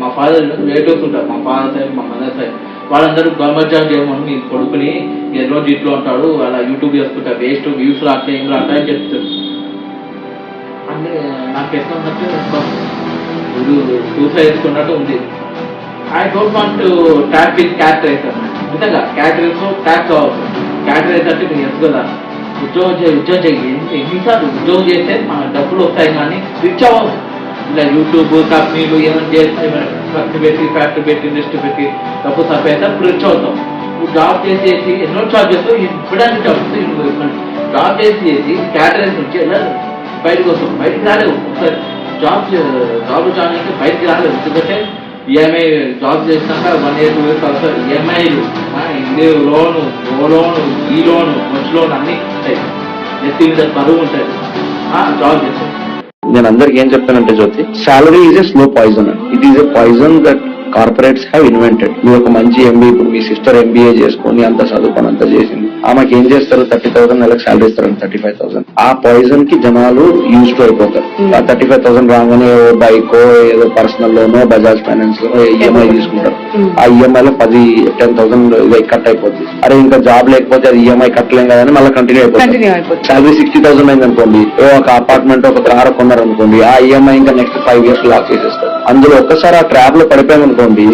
మా ఫాదర్ రిలేటివ్స్ ఉంటారు, మా ఫాదర్ సైడ్ మా మదర్ సైడ్ వాళ్ళందరూ గవర్నమెంట్ జాబ్ చేయమని మీ కొడుకుని రోజు ఇంట్లో ఉంటాడు అలా యూట్యూబ్ చేసుకుంటా వేస్ట్ వ్యూస్ రాట్లే ఏం రాట్లే అని చెప్తారు. అంటే నాకు ఎట్లా ఉన్నట్టు సూసైడ్ చేసుకున్నట్టు ఉంది. I don't want to tap in characterizer, నిజంగా క్యారెక్టరైజర్ ట్యాప్ కావచ్చు. క్యారెక్టరైజర్ అంటే మీకు తెలుసు కదా, ఉద్యోగం చేయి ఎన్నిసార్లు ఉద్యోగం చేస్తే మన డబ్బులు వస్తాయి కానీ రిచ్ అవ్వదు. ఇలా యూట్యూబ్ కంపెనీలు ఏమైనా చేస్తే ఫ్యాక్టరీ పెట్టి ఇండస్ట్రీ పెట్టి డబ్బు సంపాదిస్తే అప్పుడు రిచ్ అవుతాం. నువ్వు జాబ్ చేసేసి ఎన్నో జాబ్ చేస్తావు, ఇప్పడానికి జాబ్ చేసి క్యాటరేజ్ నుంచి ఎలా బయటకు వస్తాం, బయటకు రాలేవు. ఒకసారి జాబ్ జాయిన్ అయితే బయటకు రాలేవు, ఎందుకంటే ఈఎంఐ జాబ్ చేసినాక 1 year 2 years వస్తారు. ఈఎంఐలు లోను ఈ లోను మంచి లోన్ అన్నీ ఉంటాయి, నెత్తి మీద బరువు ఉంటుంది జాబ్ చేస్తాం. నేను అందరికి ఏం చెప్తానంటే Jyothi, salary is a slow poison. It is a poison that corporates have invented. మీరు ఒక మంచి ఎంబీఏ, ఇప్పుడు మీ సిస్టర్ ఎంబీఏ చేసుకుని అంత చదువుకొని అంత చేసింది, ఆమెకి ఏం చేస్తారు 30,000 నెలకు శాలరీ ఇస్తారు, 35,000. ఆ పాయిజన్ కి జనాలు యూజ్ టు అయిపోతారు. ఆ 35,000 రాగానే బైకో ఏదో పర్సనల్ లోనో బజాజ్ ఫైనాన్స్ లో ఈఎంఐ తీసుకుంటారు. ఆ ఈఎంఐ లో 10,000 కట్ అయిపోతుంది. అరే ఇంకా జాబ్ లేకపోతే అది ఈఎంఐ కట్టలేం కదని మళ్ళీ కంటిన్యూ అయిపోతుంది. శాలరీ 60,000 అయింది అనుకోండి, ఒక అపార్ట్మెంట్ ఒక కారు కొన్నారు అనుకోండి, ఆ ఈఎంఐ ఇంకా నెక్స్ట్ 5 years లాక్ చేసేస్తారు. అందులో ఒక్కసారి ఆ ట్రాప్ లో పడిపోయామనుకోండి,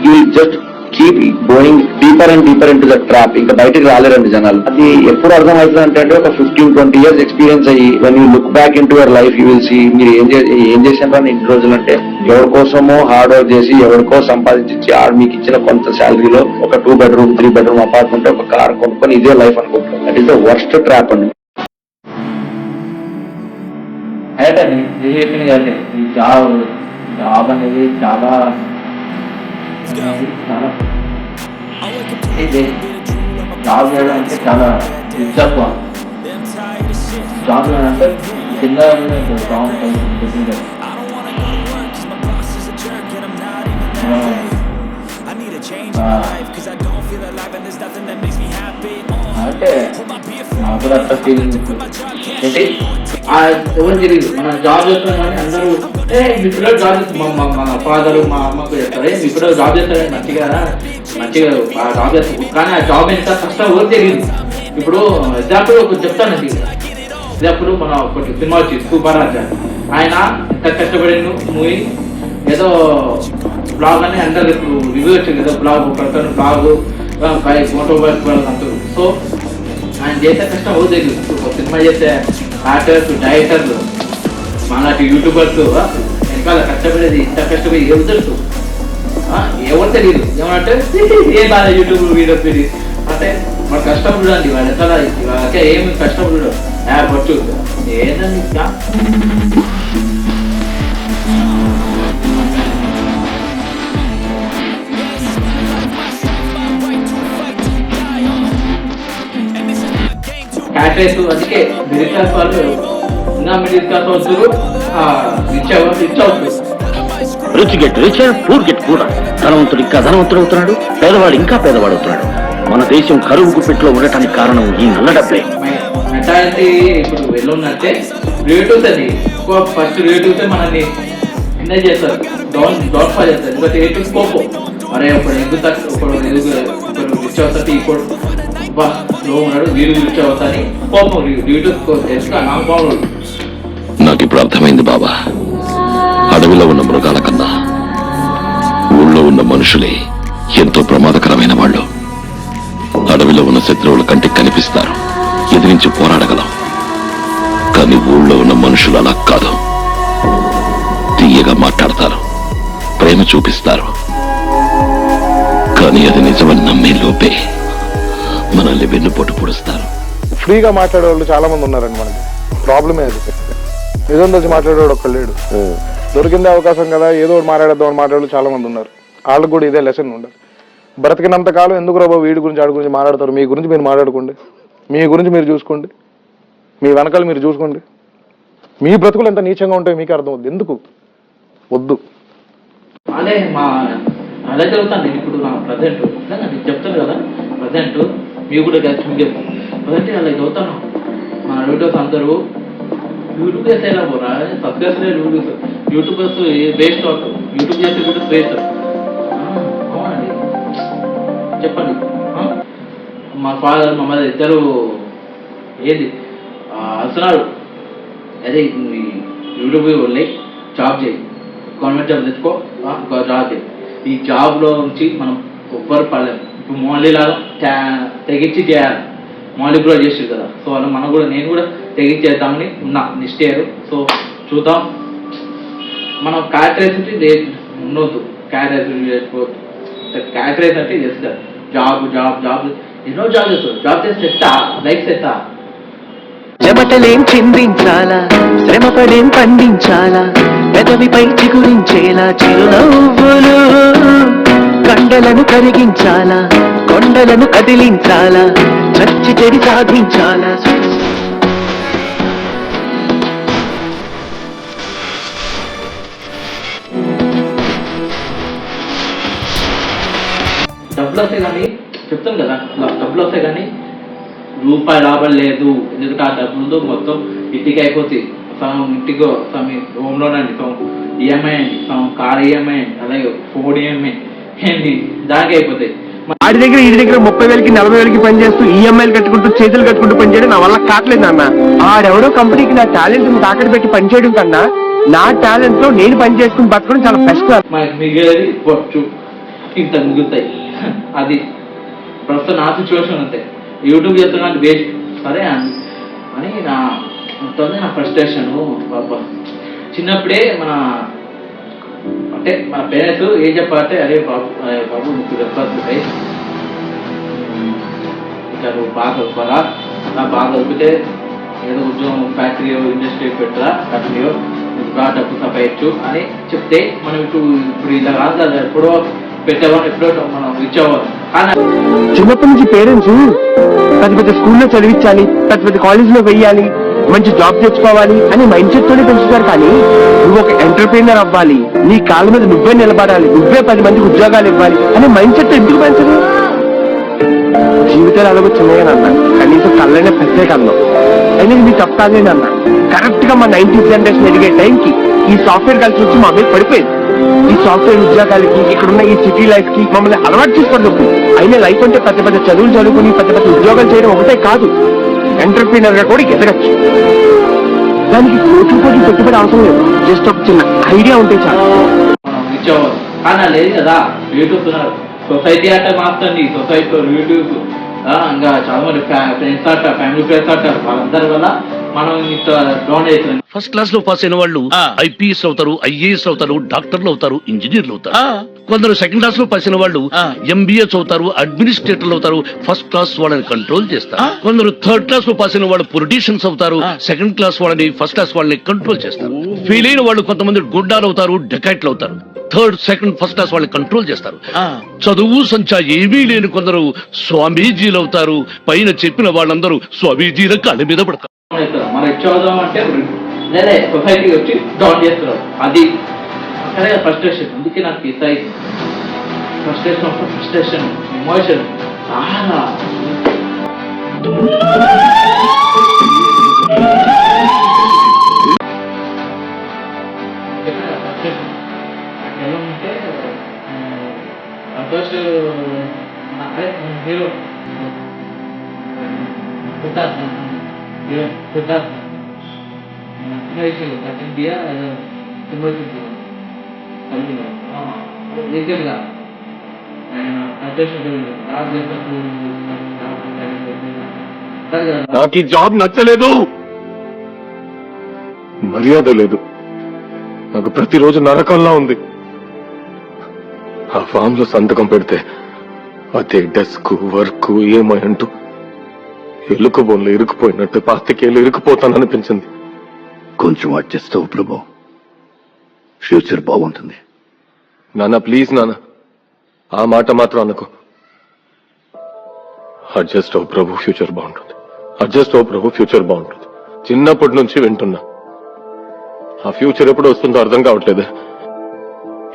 you just keep going deeper and deeper into the trap. ఇంకా బయటికి రాలేరండి జనాలు. అది ఎప్పుడు అర్థమవుతుంది అంటే ఒక 15-20 years ఎక్స్పీరియన్స్ అయ్యి when you look back into your life you will see మీరు ఏం చేశారని ఇన్ని రోజులు. అంటే ఎవరి కోసమో హార్డ్ వర్క్ చేసి ఎవరికో సంపాదించి మీకు ఇచ్చిన కొంత శాలరీలో ఒక 2 bedroom 3 bedroom అపార్ట్మెంట్ ఒక కార్ కొనుక్కొని ఇదే లైఫ్ అనుకుంటారు. That is the worst trap అండి. అయితే చెప్పింది కదండి, ఈ జాబ్ అనేది చాలా ఇది జాబ్ చేయడం అంటే చాలా తక్కువ. జాబ్ అంటే కింద అంటే నాకు కూడా అట్లా ఫీలింగ్ ఏంటి ఎవరు తెలియదు. మన జాబ్ చేస్తున్నాం కానీ అందరూ మీ పిల్లలు జాబ్ చేస్తారు, మన ఫాదరు మా అమ్మకు చెప్తారు, మీ పిల్లలు జాబ్ చేస్తారని మంచిగా జాబ్ చేస్తారు. కానీ ఆ జాబ్ ఎంత కష్టం ఎవరు తెలియదు. ఇప్పుడు ఎగ్జాంపుల్ ఒకటి చెప్తానండి. ఎగ్జాంపుల్ మన ఒకటి సినిమా వచ్చి సూపర్రాజా, ఆయన ఎంత కష్టపడి మూవీ ఏదో బ్లాగ్ అని అందరు ఇప్పుడు రివ్యూ వచ్చింది కదా, బ్లాగ్ ఒకరితో బ్లాగ్ మోటోబైక్ అంటారు. సో ఆయన చేసే కష్టం ఎవరు తెలియదు. ఒక సినిమా చేసే యాక్టర్స్ డైరెక్టర్లు మనలాంటి యూట్యూబర్స్ వెనకాల కష్టపడేది ఇంత కష్టపడి ఎవరు తెలుసు, ఎవరు తెలియదు. ఏమంటే ఏ బాగా యూట్యూబ్ వీడియోస్ తెలియదు అంటే మన కష్టం చూడండి, వాళ్ళ వాళ్ళకే ఏమి కష్టం చూడదు. యాప్ వచ్చు ఏంటండి క్యాటరేజ్. అందుకే మిడిల్ క్లాస్ వాళ్ళు ఇంకా మిడిల్ క్లాస్ అవుతారు, రిచ్ అవుతారు. Rich get rich, poor get poor. ధనవంతుడు ఇంకా ధనవంతుడు అవుతున్నాడు, పేదవాడు ఇంకా పేదవాడు అవుతున్నాడు. మన దేశం కరువు గుప్పెట్లో ఉండటానికి కారణం ఈ నల్ల డబ్బే. మెంటాలిటీ ఇప్పుడు వెళ్ళున్నట్టే రిలేటివ్స్ అని ఎక్కువ ఫస్ట్ రిలేటివ్స్ మనల్ని కింద చేస్తారు, డౌన్ ఫాల్ చేస్తారు. ఇంకా రిలేటివ్స్ కోపం, అరే ఒకడు ఎగుతాడు, ఒకడు రిచ్ అవుతాడు, ఇప్పుడు లో ఉన్నాడు, వీరు రిచ్ అవుతాని కోపం రిలేటివ్స్ తెలుసు నామకోడు. నాకు ఇప్పుడు అర్థమైంది బాబా, అడవిలో ఉన్న మృగాల కన్నా ఊళ్ళో ఉన్న మనుషులే ఎంతో ప్రమాదకరమైన వాళ్ళు. అడవిలో ఉన్న శత్రువుల కంటికి కనిపిస్తారు, ఎదిరించి పోరాడగలం. కానీ ఊళ్ళో ఉన్న మనుషులు అలా కాదు, తీయగా మాట్లాడతారు, ప్రేమ చూపిస్తారు. కానీ అది నిజమని నమ్మే లోపే మనల్ని వెన్నుపోటు పొడుస్తారు. ఫ్రీగా మాట్లాడే వాళ్ళు చాలా మంది ఉన్నారండి మనకి. ప్రాబ్లమే అది. నిజం తెలిసి మాట్లాడేవాడు ఒక్కడు లేడు. దొరికిందే అవకాశం కదా, ఏదో ఒకటి మాట్లాడేద్దామని మాట్లాడే చాలా మంది ఉన్నారు. వాళ్ళకి కూడా ఇదే లెసన్ ఉండదు. బ్రతికినంత కాలం ఎందుకు రాబో వీడి గురించి ఆడి గురించి మాట్లాడతారు. మీ గురించి మీరు మాట్లాడుకోండి, మీ గురించి మీరు చూసుకోండి, మీ వెనకాల మీరు చూసుకోండి. మీ బ్రతుకులు ఎంత నీచంగా ఉంటాయో మీకు అర్థం అవుద్ది. ఎందుకు వద్దు. అదే చదువుతాను నేను ఇప్పుడు నా ప్రజెంట్ నేను చెప్తాను కదా, ప్రజెంట్ మీకు కూడా కలిసి మీకు చెప్తాను. ప్రజెంట్ అలా చదువుతాను. మా రిలేటివ్స్ అందరూ యూట్యూబ్ చేస్తే ఎలా పోరా, సబ్స్క్రైబ్ లేదు యూట్యూబర్స్ వేస్ట్ అవుతారు, యూట్యూబ్ చేస్తే వీడియోస్ వేస్ట్. అవునండి, చెప్పండి. మా ఫాదర్ మా మదర్ ఇద్దరు ఏది వస్తున్నారు, అదే యూట్యూబ్ వెళ్ళి జాబ్ చేయి, గవర్నమెంట్ జాబ్ తెచ్చుకో, జాబ్ చేయి. ఈ జాబ్లో నుంచి మనం ఒవ్వరు పడలేము. ఇప్పుడు మోడీ లాగా తెగించి చేయాలి. మోడీ కూడా చేసారు కదా, సో అలా మనం కూడా నేను కూడా తెగించి చేద్దామని ఉన్నా నెక్స్ట్ ఇయర్. సో చూద్దాం. మనం క్యారెక్టరైజ్ ఉండొద్దు, క్యారెక్టరైజ్ అంటే చేస్తారు. జాబ్ జాబ్ జాబ్ ఎన్నో జాబ్ చేస్తారు. జాబ్ చేసి సెట్టా, లైఫ్ సెట్టా. చెమటలేం చిందించాలా, శ్రమపడేం పండించాలా, పెదవిపై చిగురించేలా చిరునవ్వులు, కండలను కరిగించాలా, కొండలను కదిలించాలా, చచ్చి చెడి సాధించాలా. డబ్బులు వస్తాయి కానీ చెప్తాను కదా, డబ్బులు వస్తాయి కానీ రూపాయి లాభం లేదు. ఎందుకంటే ఆ డబ్బులతో మొత్తం ఇంటికి అయిపోతాయి. సగం ఇంటికో సగం హోమ్ లోన్ అండి, సగం ఈఎంఐ అండి, సగం కార్ ఈఎంఐ అండి, అలాగే ఫోన్ ఈఎంఐ అండి, దానికి అయిపోతాయి. ఆడి దగ్గర ఈ దగ్గర 30,000కి 40,000కి పనిచేస్తూ ఈఎంఐలు కట్టుకుంటూ చేతులు కట్టుకుంటూ పనిచేయడం నా వల్ల కావట్లేదు అన్న. ఆడెవడో కంపెనీకి నా టాలెంట్ తాకట్టు పెట్టి పనిచేయడం కన్నా నా టాలెంట్ లో నేను పని చేసుకుని బతకడం చాలా బెస్ట్. మనకి మిగిలేది పొచ్చు, ఇంత మిగులుతాయి. అది ప్రస్తుతం నా సిచ్యువేషన్ అంతే. యూట్యూబ్ చేస్తున్నా వేస్ట్ సరే అని నా ఫ్రస్ట్రేషను. చిన్నప్పుడే అంటే మన పేరెంట్స్ ఏం చెప్పాలంటే, అరే బాబు నీకు రెస్పాన్సిబిలిటీ ఇంకా నువ్వు బాగా చదువుకోవాలా, అలా బాగా చదివితే ఏదో ఉద్యోగం ఫ్యాక్టరీ ఇండస్ట్రీ పెట్టరా, కంపెనీయో నీకు బాగా డబ్బు సంపాదించు అని చెప్తే మనం ఇప్పుడు ఇలా కాదు కదా, ఎప్పుడో పెట్టేవాళ్ళు, ఎప్పుడో మనం రీచ్ అవ్వాలి. కానీ చిన్నప్పటి నుంచి పేరెంట్స్ పెద్ద పెద్ద స్కూల్లో చదివించాలి, పెద్ద పెద్ద కాలేజీలో వెయ్యాలి, మంచి జాబ్ తెచ్చుకోవాలి అని మైండ్ సెట్ తోనే పెంచుతారు. కానీ నువ్వు ఒక ఎంటర్ప్రీనర్ అవ్వాలి, నీ కాళ్ళ మీద నువ్వే నిలబడాలి, నువ్వే 10 మందికి ఉద్యోగాలు ఇవ్వాలి అనే మైండ్ సెట్ ఎందుకు పెంచదు? జీవితాలు అలాగో చిన్నగానన్నా, కనీసం కళ్ళనే పెద్దే కన్నా అయినా మీకు తప్పాలని అన్నా. కరెక్ట్ గా మా 90th జనరేషన్ ఎదిగే టైంకి ఈ సాఫ్ట్వేర్ కలిసి వచ్చి మా మీద పడిపోయింది. ఈ సాఫ్ట్వేర్ ఉద్యోగాలకి, ఇక్కడున్న ఈ సిటీ లైఫ్ కి మమ్మల్ని అలవాటు చేసుకోవడం. అయినా లైఫ్ అంటే పెద్ద పెద్ద చదువులు చదువుకుని పెద్ద పెద్ద ఉద్యోగాలు చేయడం ఒకటే కాదు, ఎంటర్ప్రీనర్ గా కూడా ఎదగచ్చు. దానికి కోటి పెట్టుబడి అవసరం లేదు, జస్ట్ ఒక చిన్న ఐడియా ఉంటే చాలు. మనం రీచ్ అవ్వాలి. కానీ లేదు కదా, యూట్యూబ్ ఉన్నారు, సొసైటీ అంటే మాత్రండి, సొసైటీలో యూట్యూబ్ ఇంకా చాలా మంది ఫ్రెండ్స్ అంటారు, ఫ్యామిలీ ఫ్రెండ్స్ అంటారు, వాళ్ళందరి వల్ల మనం ఇట్లా డౌన్ అవుతుంది. ఫస్ట్ క్లాస్ లో పాస్ అయిన వాళ్ళు ఐపీఎస్ అవుతారు, ఐఏఎస్ అవుతారు, డాక్టర్లు అవుతారు, ఇంజనీర్లు అవుతారు. కొందరు సెకండ్ క్లాస్ లో పాస్ అయిన వాళ్ళు ఎంబీఏ అవుతారు, అడ్మినిస్ట్రేటర్లు అవుతారు, ఫస్ట్ క్లాస్ వాళ్ళని కంట్రోల్ చేస్తారు. కొందరు థర్డ్ క్లాస్ లో పాస్ అయిన వాళ్ళు పొలిటీషియన్స్ అవుతారు, సెకండ్ క్లాస్ వాళ్ళని ఫస్ట్ క్లాస్ వాళ్ళని కంట్రోల్ చేస్తారు. ఫెయిల్ అయిన వాళ్ళు కొంతమంది గుడ్డాలు అవుతారు, డెకాయిట్లు అవుతారు, థర్డ్ సెకండ్ ఫస్ట్ క్లాస్ వాళ్ళని కంట్రోల్ చేస్తారు. చదువు సంచా ఏమీ లేని కొందరు స్వామీజీలు అవుతారు, పైన చెప్పిన వాళ్ళందరూ స్వామీజీల కాళ్ళ మీద పడతారు. మనం ఇచ్చేద్దాం అంటే లేదా సొసైటీ వచ్చి డౌన్ చేస్తున్నారు. అది అక్కడే ఫ్రస్ట్రేషన్. అందుకే నాకు ఈసారి ఫ్రస్ట్రేషన్ ఎమోషన్ చాలా ఎలా ఉంటే ఫస్ట్ హీరో సిద్ధార్థ్ ఇండియా రీసెంట్గా నాకు ఈ జాబ్ నచ్చలేదు, మర్యాద లేదు, నాకు ప్రతిరోజు నరకంలా ఉంది. ఆ ఫామ్ లో సంతకం పెడితే అదే డెస్క్ వర్క్ ఏమై అంటూ ఎలుక బొన్లు ఇరుక్కుపోయినట్టు పాతికేళ్ళు ఇరుక్కుపోతాననిపించింది. కొంచెం అడ్జస్ట్ అవ్వు ప్రభు, ఫ్యూచర్ బాగుంటుంది. నాన్న ప్లీజ్ నాన్న, ఆ మాట మాత్రం అనుకో. అడ్జస్ట్ అవ్వు ప్రభు, ఫ్యూచర్ బాగుంటుంది. అడ్జస్ట్ అవ్వు ప్రభు, ఫ్యూచర్ బాగుంటుంది. చిన్నప్పటి నుంచి వింటున్నా. ఆ ఫ్యూచర్ ఎప్పుడు వస్తుందో అర్థం కావట్లేదు.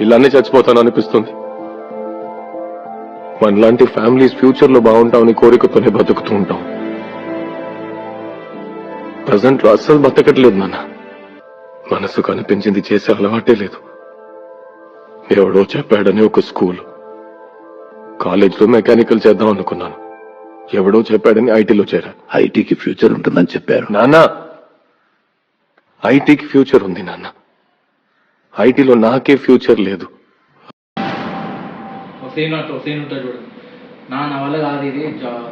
ఇలానే చచ్చిపోతాననిపిస్తుంది. మనలాంటి ఫ్యామిలీస్ ఫ్యూచర్ లో బాగుంటామని కోరికతోనే బతుకుతూ ఉంటాం. ప్రజెంట్ లో అస్సలు బతకట్లేదు నాన్న. మనసు కనిపించింది చేసే అలవాటే లేదు. ఎవడో చెప్పాడని ఒక స్కూల్, కాలేజ్లో మెకానికల్ చేద్దాం అనుకున్నాను. ఎవడో చెప్పాడని ఐటీలో చేరా. ఐటీకి ఫ్యూచర్ ఉంటుందని చెప్పారు. నాన్న, ఐటీకి ఫ్యూచర్ ఉంది నాన్న. ఐటీలో నాకే ఫ్యూచర్ లేదు. సీన్ ఉంటుంది చూడు, నా వల్ల కాదు ఇది,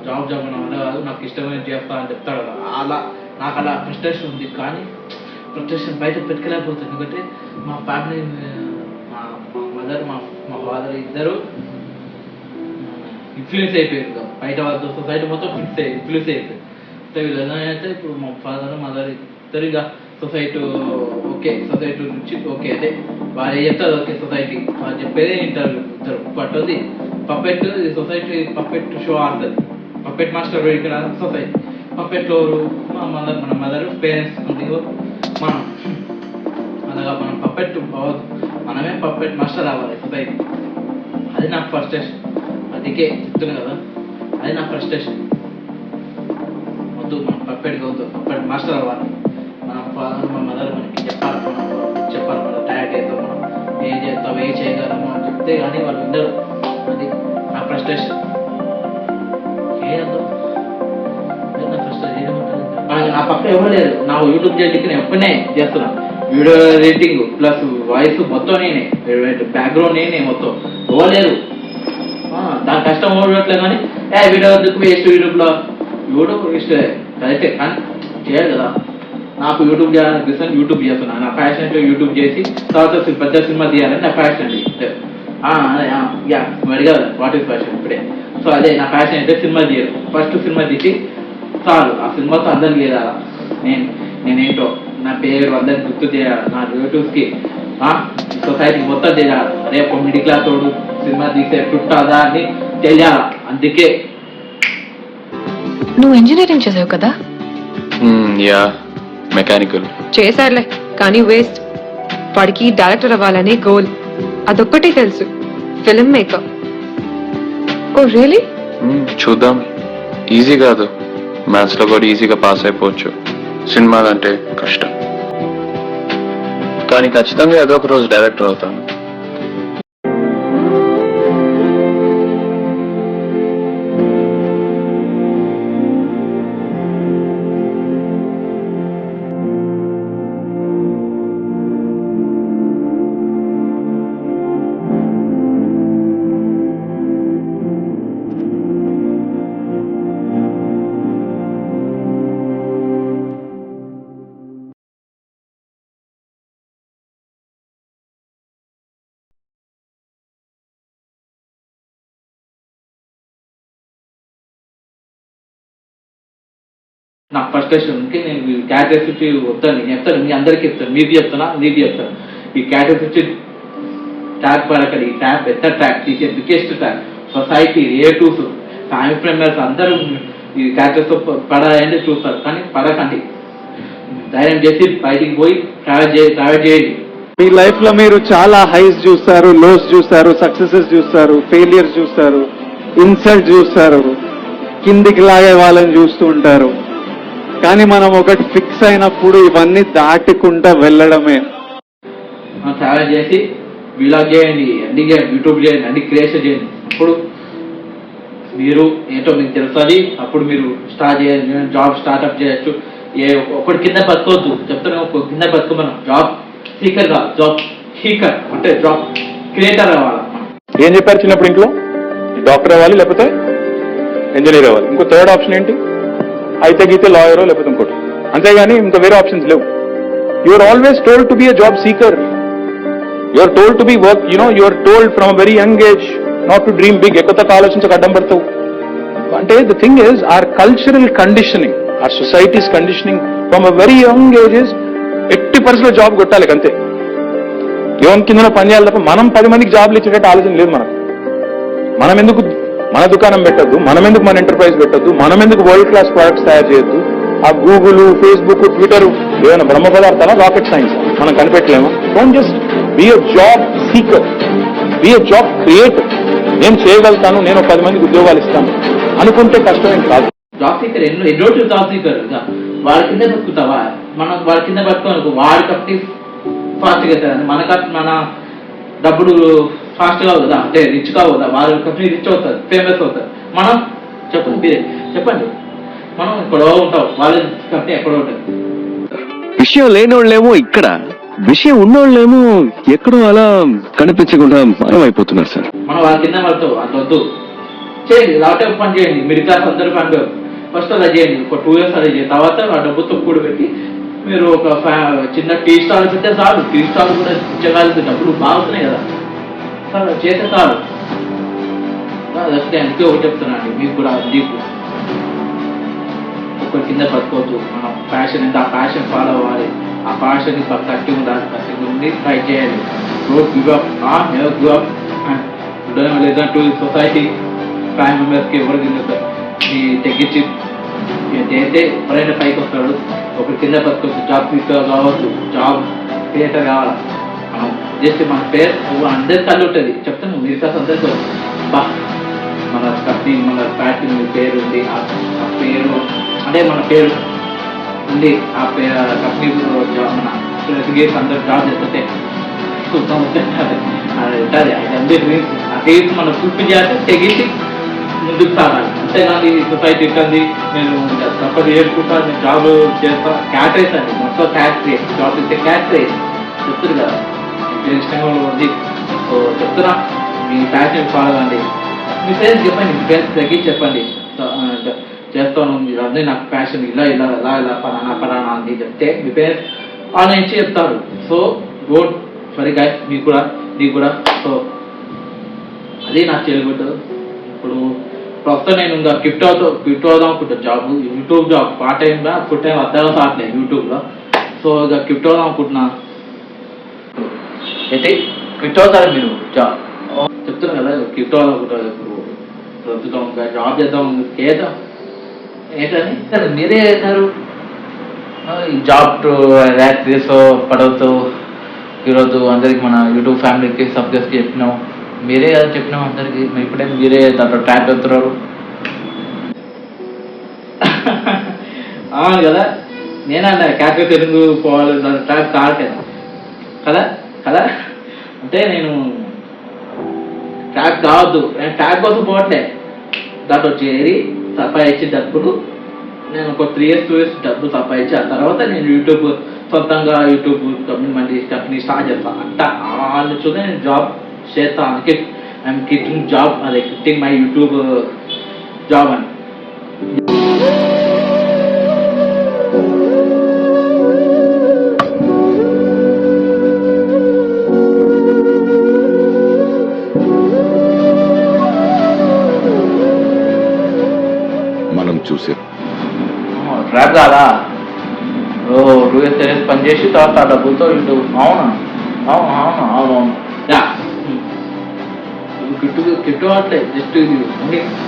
జాబ్ నా వల్ల కాదు, నాకు ఇష్టమైన చేస్తా అని చెప్తాడు కదా. అలా నాకు అలా ఫ్రస్ట్రేషన్ ఉంది. కానీ ఫ్రస్ట్రేషన్ బయట పెట్టుకోలేకపోతుంది. ఎందుకంటే మా ఫ్యామిలీ, మా మదర్, మా ఫాదర్ ఇద్దరు ఇన్ఫ్లుయెన్స్ అయిపోయారు బయట వాళ్ళతో. సొసైటీ మొత్తం ఇన్ఫ్లుయెన్స్ అయిపోయింది. అంటే వీళ్ళు ఎలా అయితే ఇప్పుడు మా ఫాదర్ మదర్ ఇద్దరు ఇక సొసైటీ ఓకే, సొసైటీ నుంచి ఓకే, అదే వాళ్ళు చెప్తారు ఓకే, సొసైటీ వాళ్ళు చెప్పేదే వింటారు ఇద్దరు. పట్టది పప్పెట్ సొసైటీ, పప్పెట్ షో ఆడుతుంది. పప్పెట్ మాస్టర్ ఇక్కడ సొసైటీ, పప్పెట్లో మన మదర్ పేరెంట్స్ ఉంది మనం. అలాగా మనం పప్పెట్ అవ్వదు, మనమే పప్పెట్ మాస్టర్ అవ్వాలి సొసైటీ. అది నాకు ఫ్రస్ట్రేషన్. అందుకే చెప్తున్నా కదా, అది నా ఫ్రస్ట్రేషన్. వద్దు, మనం పప్పెట్గా వద్దు, పప్పెట్ మాస్టర్ అవ్వాలి. మన ఫాదర్ మా మదర్ మనకి చెప్పాలి మన డైరెక్ట్ అవుతాం, మనం ఏం చేస్తాం, ఏం చేయగలము అని చెప్తే కానీ వాళ్ళు వినరు. అది నా ఫ్రస్ట్రేషన్. నా ఫ్రస్ట్రేషన్ ఏముంటుంది, నా పక్క ఎవరు లేదు. నా యూట్యూబ్ చేయడానికి నేను ఎప్పుడనే చేస్తున్నా. వీడియో ఎడిటింగ్ ప్లస్ వాయిస్ మొత్తం నేనే, బ్యాక్గ్రౌండ్ నేనే మొత్తం. ఇవ్వలేదు, దాని కష్టం ఓడట్లేదు. కానీ వీడియో వేస్ట్, యూట్యూబ్లో ఇష్టమే అయితే కానీ చేయాలి కదా. నాకు యూట్యూబ్ చేయాలనిపిస్తుంది, యూట్యూబ్ చేస్తున్నాను. నా ప్యాషన్ అంటే యూట్యూబ్ చేసి తర్వాత పెద్ద సినిమా తీయాలని నా ప్యాషన్ అండి. అడిగారు వాట్ ఈస్ ప్యాషన్ ఇప్పుడే. సో అదే నా ప్యాషన్ అంటే సినిమా తీయరు. ఫస్ట్ సినిమా తీసి చాలు, ఆ సినిమాతో అందరికి చేయాలా, నేనేంటో నా పేరు అందరికి గుర్తు చేయాలి, నా రిలేటివ్స్కి, సొసైటీకి మొత్తం చేయాలి. రేపు మిడిల్ క్లాస్ తోడు సినిమా తీసే చుట్టాదా అని తెలియాలి. అందుకే. నువ్వు ఇంజనీరింగ్ చేసావు కదా? యా, మెకానికల్ చేశారులే, కానీ వేస్ట్. వాడికి డైరెక్టర్ అవ్వాలనే గోల్, అదొక్కటే తెలుసు, ఫిల్మ్ మేకర్. Oh really? చూద్దాం. ఈజీ కాదు, మ్యాథ్స్ లో కూడా ఈజీగా పాస్ అయిపోవచ్చు. సినిమాలంటే కష్టం, కానీ ఖచ్చితంగా ఏదో ఒక రోజు డైరెక్టర్ అవుతాను. నాకు ఫ్రస్ట్రేషన్కి నేను క్యారెక్టర్స్ వచ్చి వద్దాను, నేను చెప్తాను, మీ అందరికీ చెప్తాను, మీకు చెప్తాను, నీకు చెప్తాను. ఈ క్యారెక్టర్స్ వచ్చి ట్రాక్ పడకండి. ఈ ట్రాక్ పెద్ద ట్రాక్, తీసే biggest track. Society, relatives, family members అందరూ ఈ క్యారెక్టర్స్తో పడాలంటే చూస్తారు, కానీ పడకండి. ధైర్యం చేసి బయటికి పోయి ట్రావెల్ చేయండి. మీ లైఫ్ లో మీరు చాలా హైస్ చూస్తారు, లోస్ చూస్తారు, సక్సెసెస్ చూస్తారు, ఫెయిలియర్స్ చూస్తారు, ఇన్సల్ట్ చూస్తారు, కిందికి లాగే వాళ్ళని చూస్తూ ఉంటారు. కానీ మనం ఒకటి ఫిక్స్ అయినప్పుడు ఇవన్నీ దాటుకుంటా వెళ్ళడమే. ట్రావెల్ చేసి వ్లాగ్ చేయండి, అన్ని యూట్యూబ్ చేయండి, అన్ని క్రియేషన్ చేయండి. అప్పుడు మీరు ఏంటో మీకు తెలుస్తుంది. అప్పుడు మీరు స్టార్ట్ చేయండి, జాబ్ స్టార్ట్అప్ చేయొచ్చు. ఒకటి కింద బతుకోవద్దు చెప్తాను. ఒక కింద బతుకు మనం జాబ్ సీకర్ కాదు, జాబ్ హీకర్ అంటే జాబ్ క్రియేటర్ అవ్వాలి. ఏం చెప్పారు చిన్నప్పుడు ఇంట్లో? డాక్టర్ అవ్వాలి, లేకపోతే ఇంజనీర్ అవ్వాలి. ఇంకో థర్డ్ ఆప్షన్ ఏంటి? అయితే గీతే లాయరో లేకపోతే ఇంకోటి. అంతేగాని ఇంకా వేరే ఆప్షన్స్ లేవు. You are always told to be a job seeker. You are told to be work, you are told from a very young age not to dream big. ఎక్కువ ఆలోచించక అడ్డం పడతావు. అంటే the thing is our cultural conditioning, our societies conditioning from a very young age is ఎట్టి పరిస్థితుల్లో job కొట్టాలి అంతే. యోన్ కింద పని చేయాలి తప్ప మనం 10 మందికి జాబ్లు ఇచ్చేటట్టు ఆలోచన లేదు మనకు. మనం ఎందుకు మన దుకాణం పెట్టద్దు, మనం ఎందుకు మన ఎంటర్ప్రైజ్ పెట్టద్దు, మనం ఎందుకు వరల్డ్ క్లాస్ ప్రొడక్ట్స్ తయారు చేయొద్దు. ఆ గూగుల్, ఫేస్బుక్, ట్విట్టర్ ఏమైనా బ్రహ్మ పదార్థాలా, రాకెట్ సైన్స్ మనం కనిపెట్టలేమా? Don't just be a job seeker, be a job creator. నేను చేయగలుగుతాను, నేను 10 మందికి ఉద్యోగాలు ఇస్తాను అనుకుంటే కష్టమేం కాదు. జాబ్ సీకర్ ఎన్నో జాబ్ సీకర్ వాడి కింద బతుకుతావా? మనం వాడి కింద బతుకోనుకో, వాడి కట్టి ఫాస్ట్గా అవుతుంది, మన డబ్బులు ఫాస్ట్ కావు కదా, అంటే రిచ్ కావు కదా. వారి కంపెనీ రిచ్ అవుతుంది, ఫేమస్ అవుతుంది. మనం చెప్పండి మనం ఎక్కడో ఉంటాం, వాళ్ళ కంపెనీ ఎక్కడో ఉంటుంది. విషయం లేనోళ్ళేమో ఇక్కడ, విషయం ఉన్నోళ్ళేమో ఎక్కడో అలా కనిపించకుండా మాయమైపోతున్నారు సార్. మనం వాళ్ళ కింద పడతావు, అంత వద్దు. చేయండి, లాటెప్ పని చేయండి. మిడిల్ క్లాస్ అందరూ పని ఫస్ట్ అలా చేయండి, ఒక 2 years అలా చేయండి. తర్వాత ఆ డబ్బుతో కూడబెట్టి మీరు ఒక చిన్న టీ స్టాల్ పెడితే చాలు. టీ స్టాల్ కూడా ఇచ్చగలిగితే డబ్బులు బాగుతున్నాయి కదా సార్, చేస్తే చాలు. అందుకే ఒకటి చెప్తున్నాను మీకు కూడా, నీకు ఒకరి కింద బతుకోవద్దు. మన ప్యాషన్ ఎంత, ఆ ప్యాషన్ ఫాలో అవ్వాలి. ఆ ప్యాషన్ కరెక్ట్గా ఉండాలి, కరెక్ట్గా ఉండి ట్రై చేయాలి. Don't give up, never give up. లేదంటూ సొసైటీ ఫ్యామిలీ మెంబర్స్కి ఎవరికి తగ్గించి అయితే ఎవరైనా పైకి వస్తాడు. ఒకరి కింద బతుకోవచ్చు. జాబ్ క్రియేటర్ కావచ్చు, జాబ్ క్రియేటర్ కావాలి. మనం జస్ట్ మన పేరు అందరికి కళ్ళు ఉంటుంది. చెప్తాను మీరు కాస్త అందరికీ బా మన కంపెనీ, మన ఫ్యాక్టరీ పేరు ఉంది. ఆ పేరు అంటే మన పేరు ఉంది, ఆ పేరు కంపెనీ మన గేమ్స్ అందరూ జాబ్ చేస్తుంటే చూద్దాం ఉంటుంది. అది అందరి ఆ గేమ్స్ మనం పూర్తి చేయాలి, తెగించి ముందుకు సాగాలి. అంతేగాని సొసైటీ ఇస్తుంది, నేను తప్పది ఏడుకుంటాను, నేను జాబ్ చేస్తా. క్యాట్ రేస్ అండి మొత్తం, క్యాట్ రేస్. జాబ్ ఇస్తే క్యాట్ రేస్ చెప్తుంది కదా, ఇష్టంగా ఉంది. సో చెప్తున్నా, మీ ప్యాషన్ ఫాలో అవ్వండి. మీ ఫ్రెండ్స్ చెప్పండి, మీ ఫ్రెండ్స్ తగ్గించి చెప్పండి, చేస్తాను అన్నీ నాకు ప్యాషన్ ఇలా ఇలా ఇలా ఇలా పలానా అని చెప్తే మీ పేరెంట్స్ వాళ్ళ నుంచి చెప్తారు. సో డోంట్ వరీ గైస్, నీకు కూడా. సో అది నాకు చేయకూడదు. ఇప్పుడు ప్రస్తుతం నేను ఇంకా క్విట్ అవుదాం అనుకుంటాను జాబ్, యూట్యూబ్ జాబ్. పార్ట్ టైంగా ఫుల్ టైం అర్థంగా సాట్లేదు యూట్యూబ్లో. సో ఇక క్విట్ అవుదాం అనుకుంటున్నా. అయితే క్విట్ అవుతారు మీరు జాబ్ చెప్తున్నారు కదా, క్విట్ అవుదాం అనుకుంటారు. ఇప్పుడు ప్రస్తుతం ఇంకా జాబ్ చేద్దాం చేద్దాం ఏంటని సరే మీరే చేస్తారు. ఈ జాబ్ ర్యాక్ రేస్ పడవతో ఈరోజు అందరికి మన యూట్యూబ్ ఫ్యామిలీకి సబ్జెక్ట్స్కి చెప్పినాం, మీరే కదా చెప్పినాం అందరికి. ఇప్పుడే మీరే దాంట్లో ట్రాక్ అవుతున్నారు అవును కదా. నేనంటే క్యాఫే తెలుగు పోవాలి, దాని ట్రాక్ కావట్లేదు కదా కదా. అంటే నేను ట్రాక్ కావద్దు, నేను ట్రాక్ కోసం పోవట్లే. దాంట్లో చేరి సంపాదించి డబ్బులు నేను ఒక 3 years 2 years డబ్బు సంపాదించి ఆ తర్వాత నేను యూట్యూబ్ సొంతంగా యూట్యూబ్ కంపెనీ స్టార్ట్ చేస్తాను. అంట ఆలోచన నేను జాబ్ చేస్తాను. అందుకే ఐఎమ్ క్విట్టింగ్ జాబ్, అదే క్విట్టింగ్ మై యూట్యూబ్ జాబ్ అని. మనం చూసే ట్రాక్ కాదా, 2 years పనిచేసి తర్వాత ఆ డబ్బులతో యూట్యూబ్. అవునా అవును అవును అవును అవును కిట్టు అట్లే జస్ట్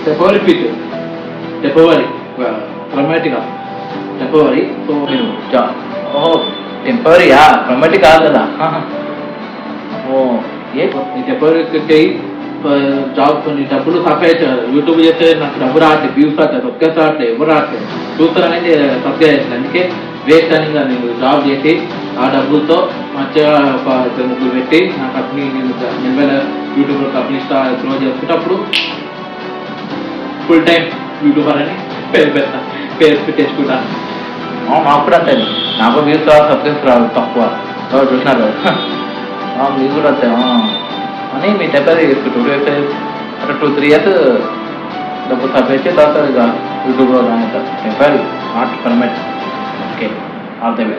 టెంపవరీ ఫీట్, టెంపవరీ క్రమేటిక్గా టెంపవరీ. సో నేను ఓహో టెంపరీయా, పర్మనెంట్ కాదు కదా. ఓ ఏ టెంపరీ జాబ్ కొన్ని డబ్బులు సప్లై చేయాలి. యూట్యూబ్ చేస్తే నాకు డబ్బు రావట్లేదు, వ్యూస్ రావట్లేదు, సబ్స్క్రైబ్ రావట్లేదు, ఎవరు రావట్లేదు, చూస్తారనేది సబ్స్క్రైబ్ చేసింది. అందుకే వేస్ట్ అని నేను జాబ్ చేసి ఆ డబ్బులతో మంచిగా ఒక 2-3 పెట్టి నా కంపెనీ నిలబెల యూట్యూబ్ కంపెనీ గ్రో చేసుకుంటప్పుడు ఫుల్ టైం యూట్యూబర్ అని పేరు పెట్టేసుకుంటాను. నాకు కూడా అంతే, నాకు వ్యూస్ రావు, సబ్స్క్రైబ్స్ రావు, తక్కువ చూసినారు వ్యూస్ కూడా వస్తాయి అని మీ టెంపరీ చేసుకుంటారు. 2-3 ఇయర్స్ డబ్బు సబ్స్క్రైబ్ చేసి తర్వాత ఇక యూట్యూబ్లో temporary not permanent. Okay all the way.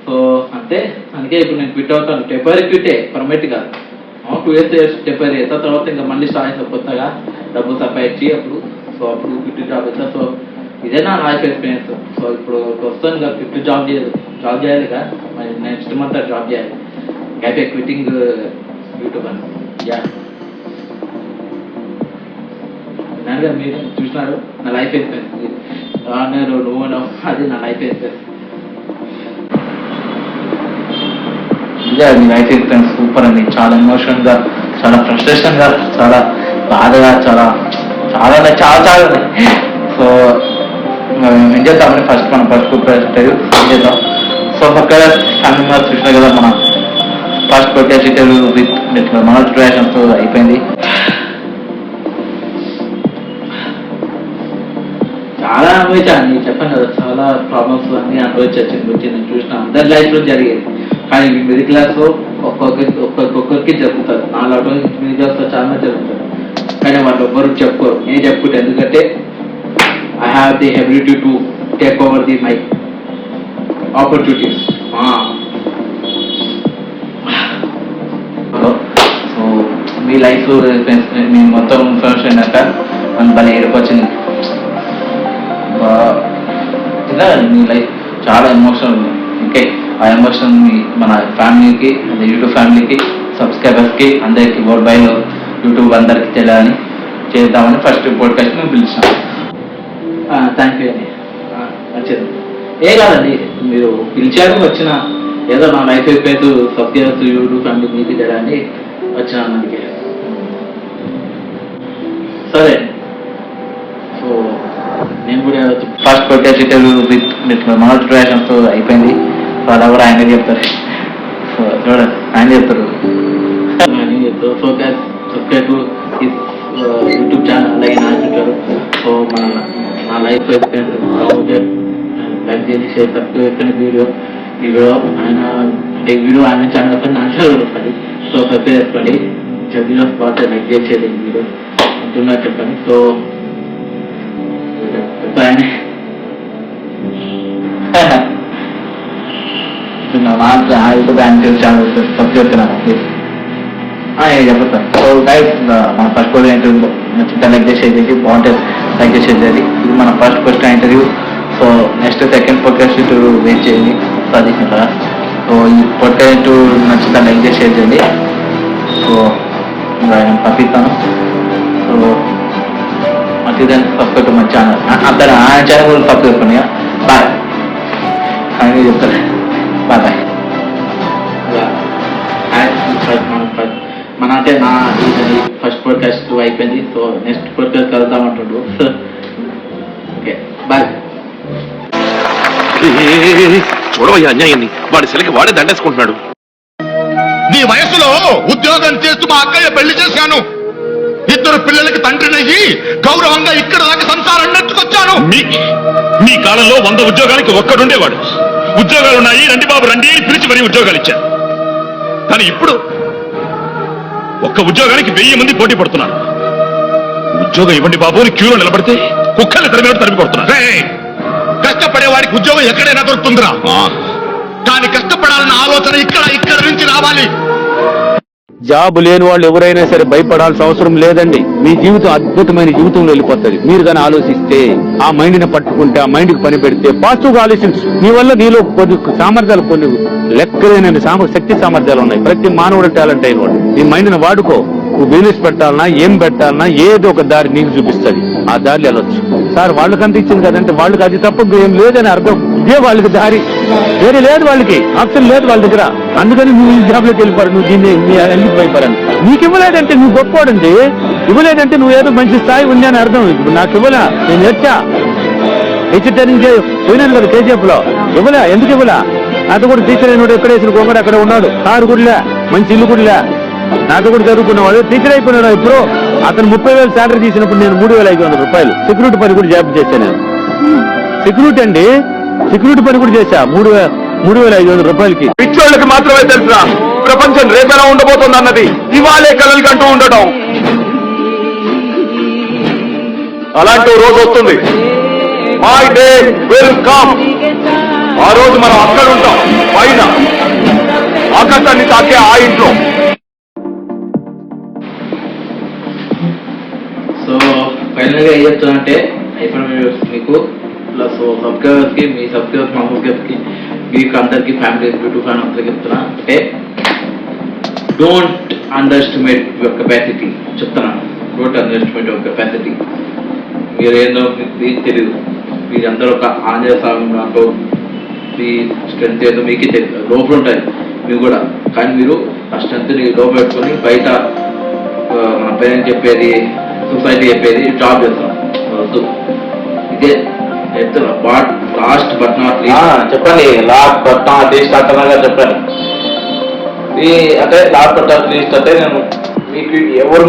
So అంతే, అందుకే ఇప్పుడు నేను క్విట్ అవుతాను. టెంపరీ క్విట్టే, పర్మనెంట్ కాదు. 2 ఇయర్స్ టెంపరీ అవుతా, తర్వాత ఇంకా మళ్ళీ స్టార్ట్ చేస్తా కొత్తగా డబ్బు సంపాదించి అప్పుడు క్విట్ జాబ్ అవుతా. సో ఇదే నా లైఫ్ ఎక్స్పీరియన్స్. సో ఇప్పుడు వస్తాను ఇంకా క్విట్ జాబ్ చేయాలి కదా, మరి నెక్స్ట్ మంత్ జాబ్ చేయాలి. అయితే క్విట్టింగ్ యూట్యూబ్ అని మీరు చూసినారు నా లైఫ్ ఎక్స్పీరియన్స్. అన్నారు నువ్వు అది నా లైఫ్ ఎక్స్పీరియన్స్. ఇదే అది లైఫ్ ఎక్స్పీరియన్స్. సూపర్ అండి, చాలా ఎమోషన్గా, చాలా ఫ్రస్ట్రేషన్గా, చాలా బాధగా, చాలా చాలా చాలా చాలా. సో ఏం చేద్దామని మనం ఫస్ట్ ఇంటర్వ్యూ ఏం చేద్దాం. సో పక్కన ఫ్యామిలీ మెంబర్స్ చూసినా కదా, మన ఫస్ట్ కొట్టేసి ఇంటర్వ్యూ విత్ మనోజ్ క్రియేషన్స్తో అయిపోయింది. చాలా అనుభవించాను, చెప్పాను కదా, చాలా ప్రాబ్లమ్స్ అన్నీ అనుభవించి నేను చూసిన అందరి లైఫ్లో జరిగేది. కానీ మిడిల్ క్లాస్ ఒక్కొక్కరికి జరుగుతుంది. నాలో మిడిల్ క్లాస్లో చాలా జరుగుతుంది, కానీ వాళ్ళు ఎవ్వరు చెప్పుకోరు. నేను చెప్పుకుంటే, ఎందుకంటే I have the ability to take over the my opportunities. So మీ లైఫ్ మీ మొత్తం ఇన్ఫర్మేషన్ అయినాక మన భలే ఏడుకొచ్చింది. ఇలా మీ లైఫ్ చాలా ఎమోషనల్. ఓకే, ఆ ఎమోషన్ మన ఫ్యామిలీకి, యూట్యూబ్ ఫ్యామిలీకి, సబ్స్క్రైబర్స్కి, అందరికీ వరల్డ్ వైడ్ యూట్యూబ్ అందరికీ తెలియాలని చేద్దామని ఫస్ట్ పోడ్కాస్ట్ మేము పిలిచాం. థ్యాంక్ యూ అండి, వచ్చింది. ఏ కాదండి, మీరు పిలిచారు వచ్చిన, ఏదో నా లైఫ్ అయిపోయి సబ్స్క్రైబర్స్ యూట్యూబ్ ఫ్యామిలీ మీకు తెలియాలని వచ్చిన అందుకే. సరే, సో నేను కూడా ఫస్ట్ కొట్టేసి ఇంటర్వ్యూ విత్ మనోజ్ క్రియేషన్స్తో అయిపోయింది. సో అలా కూడా ఆయన చెప్తారు. సో చూడండి, ఆయన చెప్తారు. So subscribe to YouTube channel, అలాగే నా చూచారు. సో నా లైఫ్ లైక్ చేసి షేర్ సబ్స్క్రైబ్ చేసుకుని వీడియో ఆయన వీడియో ఆయన ఛానల్ పైన నా ఛానల్ వస్తుంది. సో సబ్స్క్రైబ్ చేసుకోండి. వీడియో బాగా లైక్ చేసేది వీడియో అంటున్నా చెప్పండి. సో ఆయన యూట్యూబ్ ఛానల్ సబ్స్క్రైబ్ చేస్తున్నాను చెప్తాను. సో గైస్, మన ఫస్ట్ ఇంటర్వ్యూ నచ్చిందా లైక్ చేసేది, బాగుంటుంది లైక్ చేసేది. ఇది మన first interview. So next second podcast interview wait చేయండి. అది కదా. సో ఈ పోడ్కాస్ట్ నచ్చిందా లైక్ చేసేది. సో ఆయన పంపిస్తాను. సో మంచిదని సబ్స్క్రైబ్ మన ఛానల్, అందరు ఆయన ఛానల్ కూడా సబ్స్క్రైబ్ చేసుకుని. బాయ్ ఆయన చెప్తారు. Bye bye. మన అంటే నా ఇది ఫస్ట్ పోడ్కాస్ట్ అయిపోయింది. సో నెక్స్ట్ పోడ్కాస్ట్ కలుద్దామంటుండ్రు. Okay bye. చూడవయ్యా అన్యాయాన్ని, వాడి శిలకి వాడే దండేసుకుంటున్నాడు. నీ వయసులో ఉద్యోగం చేస్తూ మా అక్కయ్య పెళ్లి చేశాను. 2 పిల్లలకి తండ్రినయ్యి గౌరవంగా ఇక్కడ దాకా సంసారం నెట్టుకొచ్చాను. మీ కాలంలో 100 ఉద్యోగాలకి ఒక్కడుండేవాడు. ఉద్యోగాలున్నాయి, రండి బాబు రండి పిలిచి మరీ ఉద్యోగాలు ఇచ్చారు. కానీ ఇప్పుడు ఒక్క ఉద్యోగానికి 1000 మంది పోటీ పడుతున్నారు. ఉద్యోగం ఇవ్వండి బాబు అని క్యూలో నిలబడితే కుక్కలు తరిమి కొడుతున్నారు. కష్టపడేవాడికి ఉద్యోగం ఎక్కడైనా దొరుకుతుందిరా, కానీ కష్టపడాలన్న ఆలోచన ఇక్కడ నుంచి రావాలి. జాబ్ లేని వాళ్ళు ఎవరైనా సరే భయపడాల్సిన అవసరం లేదండి. మీ జీవితం అద్భుతమైన జీవితంలో వెళ్ళిపోతుంది. మీరు కానీ ఆలోచిస్తే, ఆ మైండ్ ని పట్టుకుంటే, ఆ మైండ్ కి పని పెడితే, పాజిటివ్ గా ఆలోచించు. నీ వల్ల నీలో కొన్ని సామర్థ్యాలు, కొన్ని లెక్కలేని శక్తి సామర్థ్యాలు ఉన్నాయి. ప్రతి మానవుడు టాలెంట్ అయిన వాడు. నీ మైండ్ ని వాడుకో. నువ్వు బిజినెస్ పెట్టాలన్నా, ఏం పెట్టాలన్నా ఏదో ఒక దారి నీకు చూపిస్తుంది. ఆ దారి వెళ్ళొచ్చు. సార్ వాళ్ళకంత ఇచ్చింది కదంటే వాళ్ళకి అది తప్ప ఏం లేదని అర్థం. ఇదే వాళ్ళకి దారి, వేరే లేదు, వాళ్ళకి ఆప్షన్ లేదు వాళ్ళ దగ్గర. అందుకని నువ్వు ఈ జాబ్ లోకి వెళ్ళిపోరు, నువ్వు దీన్ని వెళ్ళిపోయిపోయాను. నీకు ఇవ్వలేదంటే నువ్వు గొప్పవాడండి, ఇవ్వలేదంటే నువ్వు ఏదో మంచి స్థాయి ఉంది అని అర్థం. ఇప్పుడు నాకు ఇవ్వలా, నేను నేర్చా టీచర్ ట్రైనింగ్ పోయినాను కదా KGF లో, ఇవ్వలే. ఎందుకు ఇవ్వలా? నాతో కూడా టీచర్ అయినాడు, ఎక్కడ వేసిన గోంగడు అక్కడ ఉన్నాడు, కారు గుడిలే, మంచి ఇల్లు గుడిలే, నాతో కూడా చదువుకున్నవాడు టీచర్ అయిపోయినాడు. ఇప్పుడు అతను 30,000 శాలరీ తీసినప్పుడు నేను 3,500 రూపాయలు సెక్యూరిటీ పని కూడా జాబ్ చేశాను. నేను సెక్యూరిటీ అండి, సెక్యూరిటీ పని కూడా చేశా 3,500 రూపాయలకి. పిచ్చోళ్ళకి మాత్రమే తెలుసురా ప్రపంచం రేపెలా ఉండబోతుంది అన్నది. ఇవాళే కలలు కంటూ ఉండటం. అలాంటి రోజు వస్తుంది, మై డే విల్ కమ్. ఆ రోజు మనం అక్కడ ఉంటాం, పైన ఆకాశాన్ని తాకే ఆ ఇంట్లో. సో ఫైనల్ గా ఏం చెప్తానంటే ఇప్పుడు మీకు ప్లస్ సబ్స్క్రైబర్స్ కి, మీ సబ్స్క్రైబర్స్ మా సబ్స్క్రైబర్స్ కి, మీకు అందరికి ఫ్యామిలీ యూట్యూబ్ ఫ్యాన్ అందరికి చెప్తున్నా అంటే don't underestimate your capacity చెప్తున్నాను. Don't underestimate your capacity. మీరు ఏందో మీకు తెలియదు, మీరందరూ ఒక ఆంజనేయ స్వామి దాంట్లో మీ స్ట్రెంత్ ఏదో మీకే తెలియదు, లోపల ఉంటాయి మీకు కూడా. కానీ మీరు ఆ స్ట్రెంత్ని లోపల పెట్టుకొని బయట మన పేరెంట్స్ చెప్పేది, సొసైటీ చెప్పేది జాబ్ చేస్తాం వద్దు. ఇదే చెప్తున్నా. లాస్ట్ బట్ నాట్ లీస్ట్ చెప్పండి. లాస్ట్ బట్ నాట్ లీస్ట్ అర్థంగా చెప్పాను. అంటే లాస్ట్ బట్ నాట్ లీస్ట్ అంటే నేను మీకు ఎవరు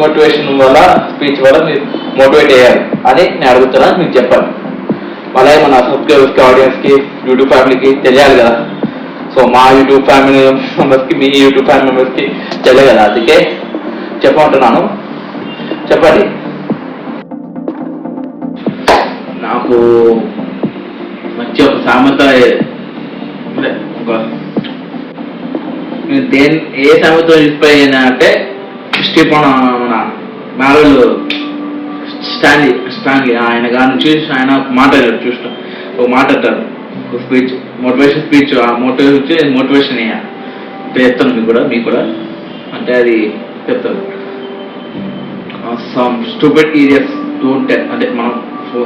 మోటివేషన్ వల్ల స్పీచ్ వల్ల మీరు మోటివేట్ అయ్యారు అని నేను అడుగుతున్నా, మీకు చెప్పాను. మళ్ళీ మన సబ్స్క్రైబర్స్కి, ఆడియన్స్కి, యూట్యూబ్ ఫ్యామిలీకి తెలియాలి కదా. సో మా యూట్యూబ్ ఫ్యామిలీ మెంబర్స్కి, మీ యూట్యూబ్ ఫ్యామిలీ మెంబర్స్కి తెలియదు కదా, అందుకే చెప్పమంటున్నాను. చెప్పండి. నాకు మంచి ఒక సామెత, ఏ సామెత ఇన్స్పైర్ అయినా అంటే మన మ్యారల్ స్టాన్లీ ఆయన గారిని చూసి ఆయన మాట్లాడారు. చూస్తాం ఒక మాట అంటారు, ఒక స్పీచ్, మోటివేషన్ స్పీచ్. ఆ మోటివేషన్ వచ్చి మోటివేషన్ అయ్యా అంటే చెప్తాను మీకు కూడా అంటే అది చెప్తాను. సమ్ స్టూపిడ్ ఏరియాస్ డోంట్, అంటే మనం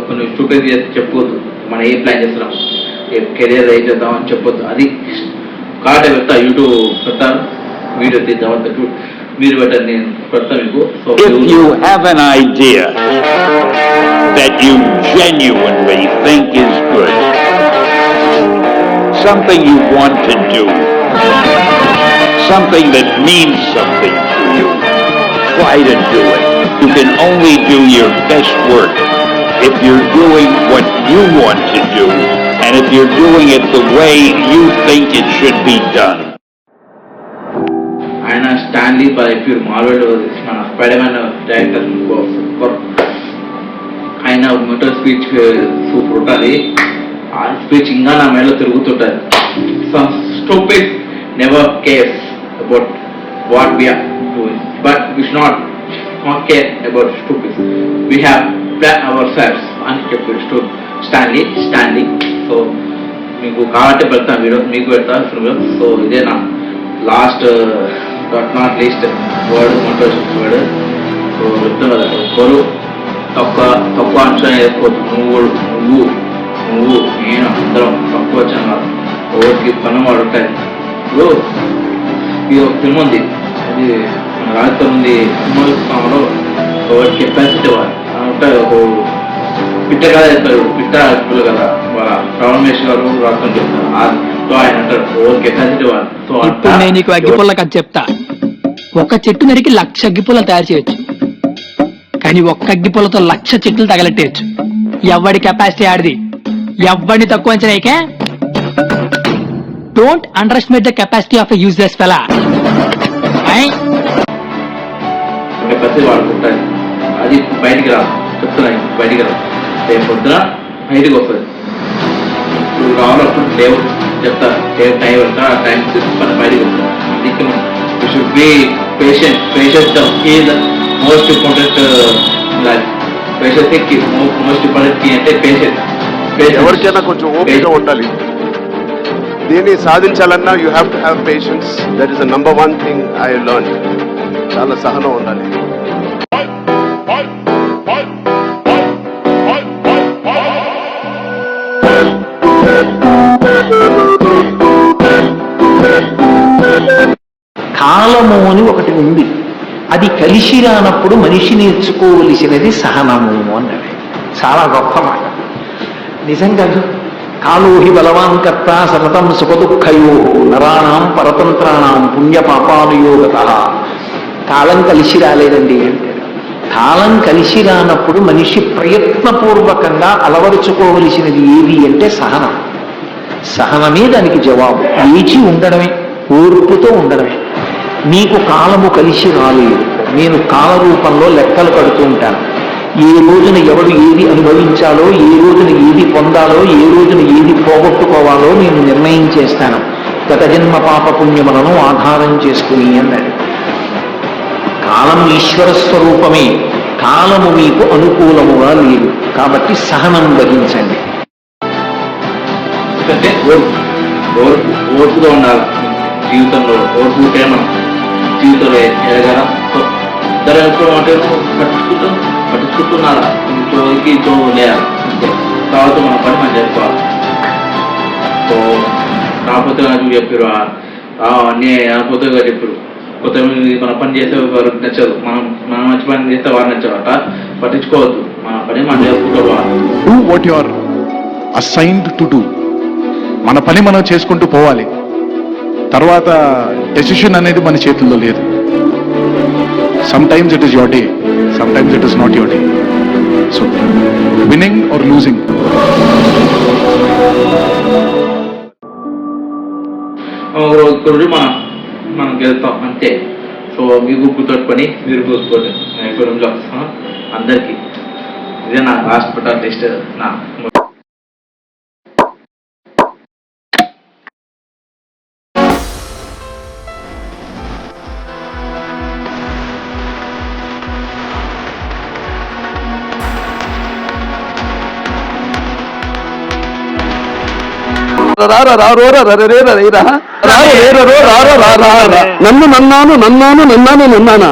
కొన్ని స్టూపిడ్ ఏరియాస్ చెప్పొద్దు. మనం ఏ ప్లాన్ చేస్తున్నాం, ఏ కెరియర్ ఏం చేద్దాం అని చెప్పొద్దు. అది కాబట్టి పెడతా, యూట్యూబ్ పెడతాను, వీడియో తీద్దామంటే మీరు పెట్టండి, నేను పెడతాను మీకు. So If you have an idea that you genuinely think is good, something you want to do, something that means something to you, try to do it. You can only do your best work if you're doing what you want to do, and if you're doing it the way you think it should be done. ఆయన Stan Lee పైఫ్యూర్ Marvel మన Spiderman director, ఆయన motive speech super ఉంటుంది. ఆ speech ఇంకా నా మేడలో తిరుగుతుంటుంది. Some stupid never cares about what we are doing, but we should not care about stupid. We have plan our selfs అని చెప్పారు స్టాన్లీ. సో మీకు కావాలంటే పెడతాను వీడియో, మీకు పెడతాను. సో ఇదే నా last but not least word, motivation word. So చెప్తాను కదా, ఒక్కరు తక్కువ అంచనా వేసుకోవద్దు. నువ్వు నేను అందరం తక్కువ వచ్చాను కాదు. ఎవరికి పని వాడు ఉంటాయి. ఇప్పుడు ఇది ఒక ఫిల్మ్ ఉంది, అది మన రాజస్థాన్ ఉంది. సినిమాలో ఎవరికి కెపాసిటీ వాడు ఉంటాయి. ఒక పిట్ట కదా చెప్తారు, పిట్ట ఇప్పుడు కదా రావణేష్ గారు రాష్ట్రం చెప్తారు. ఆయన అంటారు ఎవరికి కెపాసిటీ వాడు. సో ఇప్పుడు నేను నీకు అగ్గిపుల్ల కథ చెప్తా. ఒక చెట్టు నరికి 1,00,000 అగ్గిపుల్ల తయారు చేయొచ్చు, కానీ ఒక్క అగ్గిపుల్లతో 1,00,000 చెట్లు తగలెట్టేయచ్చు. ఎవడి కెపాసిటీ ఆడిది, ఎవడిని తక్కువ అంచనాయికే. Don't underestimate the capacity of a useless fellow. Capacity వాడుకుంటాను, అది బయటికి రాదు. చెప్తున్నా, బయటికి రాదు. రేపు పొద్దున బయటికి వస్తుంది. ఇప్పుడు రావాలప్పుడు దేవుడు చెప్తారు, టైం వెళ్తా, ఆ టైం తీసుకుని బయటికి వస్తుంది. అందుకే you should be patient. Patient is most important life. Patient most important key అంటే పేషెంట్. ఎవరికైనా కొంచెం ఓపిక ఉండాలి. దీన్ని సాధించాలన్నా you have to have patience. That is the number 1 thing I learn. చాలా సహనం ఉండాలి. సహనము అని ఒకటి ఉంది. అది కలిసి రానప్పుడు మనిషి నేర్చుకోవలసినది సహనము అన్నది. చాలా గొప్ప మాట నిజంగా. కాలోహి బలవాన్ కర్త సతతం సుఖదుఃఖయో నరాణం పరతంత్రాణం పుణ్యపాపానుయోగత. కాలం కలిసి రాలేదండి అంటే, కాలం కలిసి రానప్పుడు మనిషి ప్రయత్నపూర్వకంగా అలవరుచుకోవలసినది ఏది అంటే సహనం. సహనమే దానికి జవాబు. లేచి ఉండడమే, ఓర్పుతో ఉండడమే. నీకు కాలము కలిసి రాలేదు, నేను కాల రూపంలో లెక్కలు కడుతూ ఉంటాను. ఏ రోజున ఎవడు ఏది అనుభవించాలో, ఏ రోజున ఏది పొందాలో, ఏ రోజున ఏది పోగొట్టుకోవాలో నేను నిర్ణయం చేస్తాను. గత జన్మ పాప పుణ్యములను ఆధారం చేసుకుని అన్నాడు. కాలం ఈశ్వర స్వరూపమే, కాలము మీకు అనుకూలముగా లేదు. కాబట్టి సహనం వహించండి. అంటే ఓర్పుగా ఉండాలి జీవితంలో. ఓర్పు ఉంటే మనం జీవితంలో ఎదగల. ఇద్దరు ఎప్పుడు అంటే పట్టించుకుంటున్నారా ఇంట్లోకి ఇంట్లో లేదా అంతే. తర్వాత మన పని మనం చేసుకోవాలి. సో కాకపోతే నాకు చెప్పారు అన్నీ కొత్తగా చెప్పారు. కొత్త మన పని చేసే వారికి నచ్చదు, మనం మంచి పని చేస్తే వారు నచ్చవట. పట్టించుకోవద్దు, మన పని మనం చేసుకుంటూ పోవాలి. Do what you are assigned to do. మన పని మనం చేసుకుంటూ పోవాలి. తర్వాత డెసిషన్ అనేది మన చేతుల్లో లేదు. Some times it is your day, some times it is not your day. So winning or losing. ఒకరోజు మనం గెలుస్తాం అంతే. సో మీకు గుర్తుపెట్టుకొని మీరు గుర్తుపెట్టు. ఎక్కడ వస్తాను అందరికీ. ఇదే నా లాస్ట్ బట్ లిస్ట్. నా నన్ను నన్నాను నన్నాను నన్నాను నన్నానా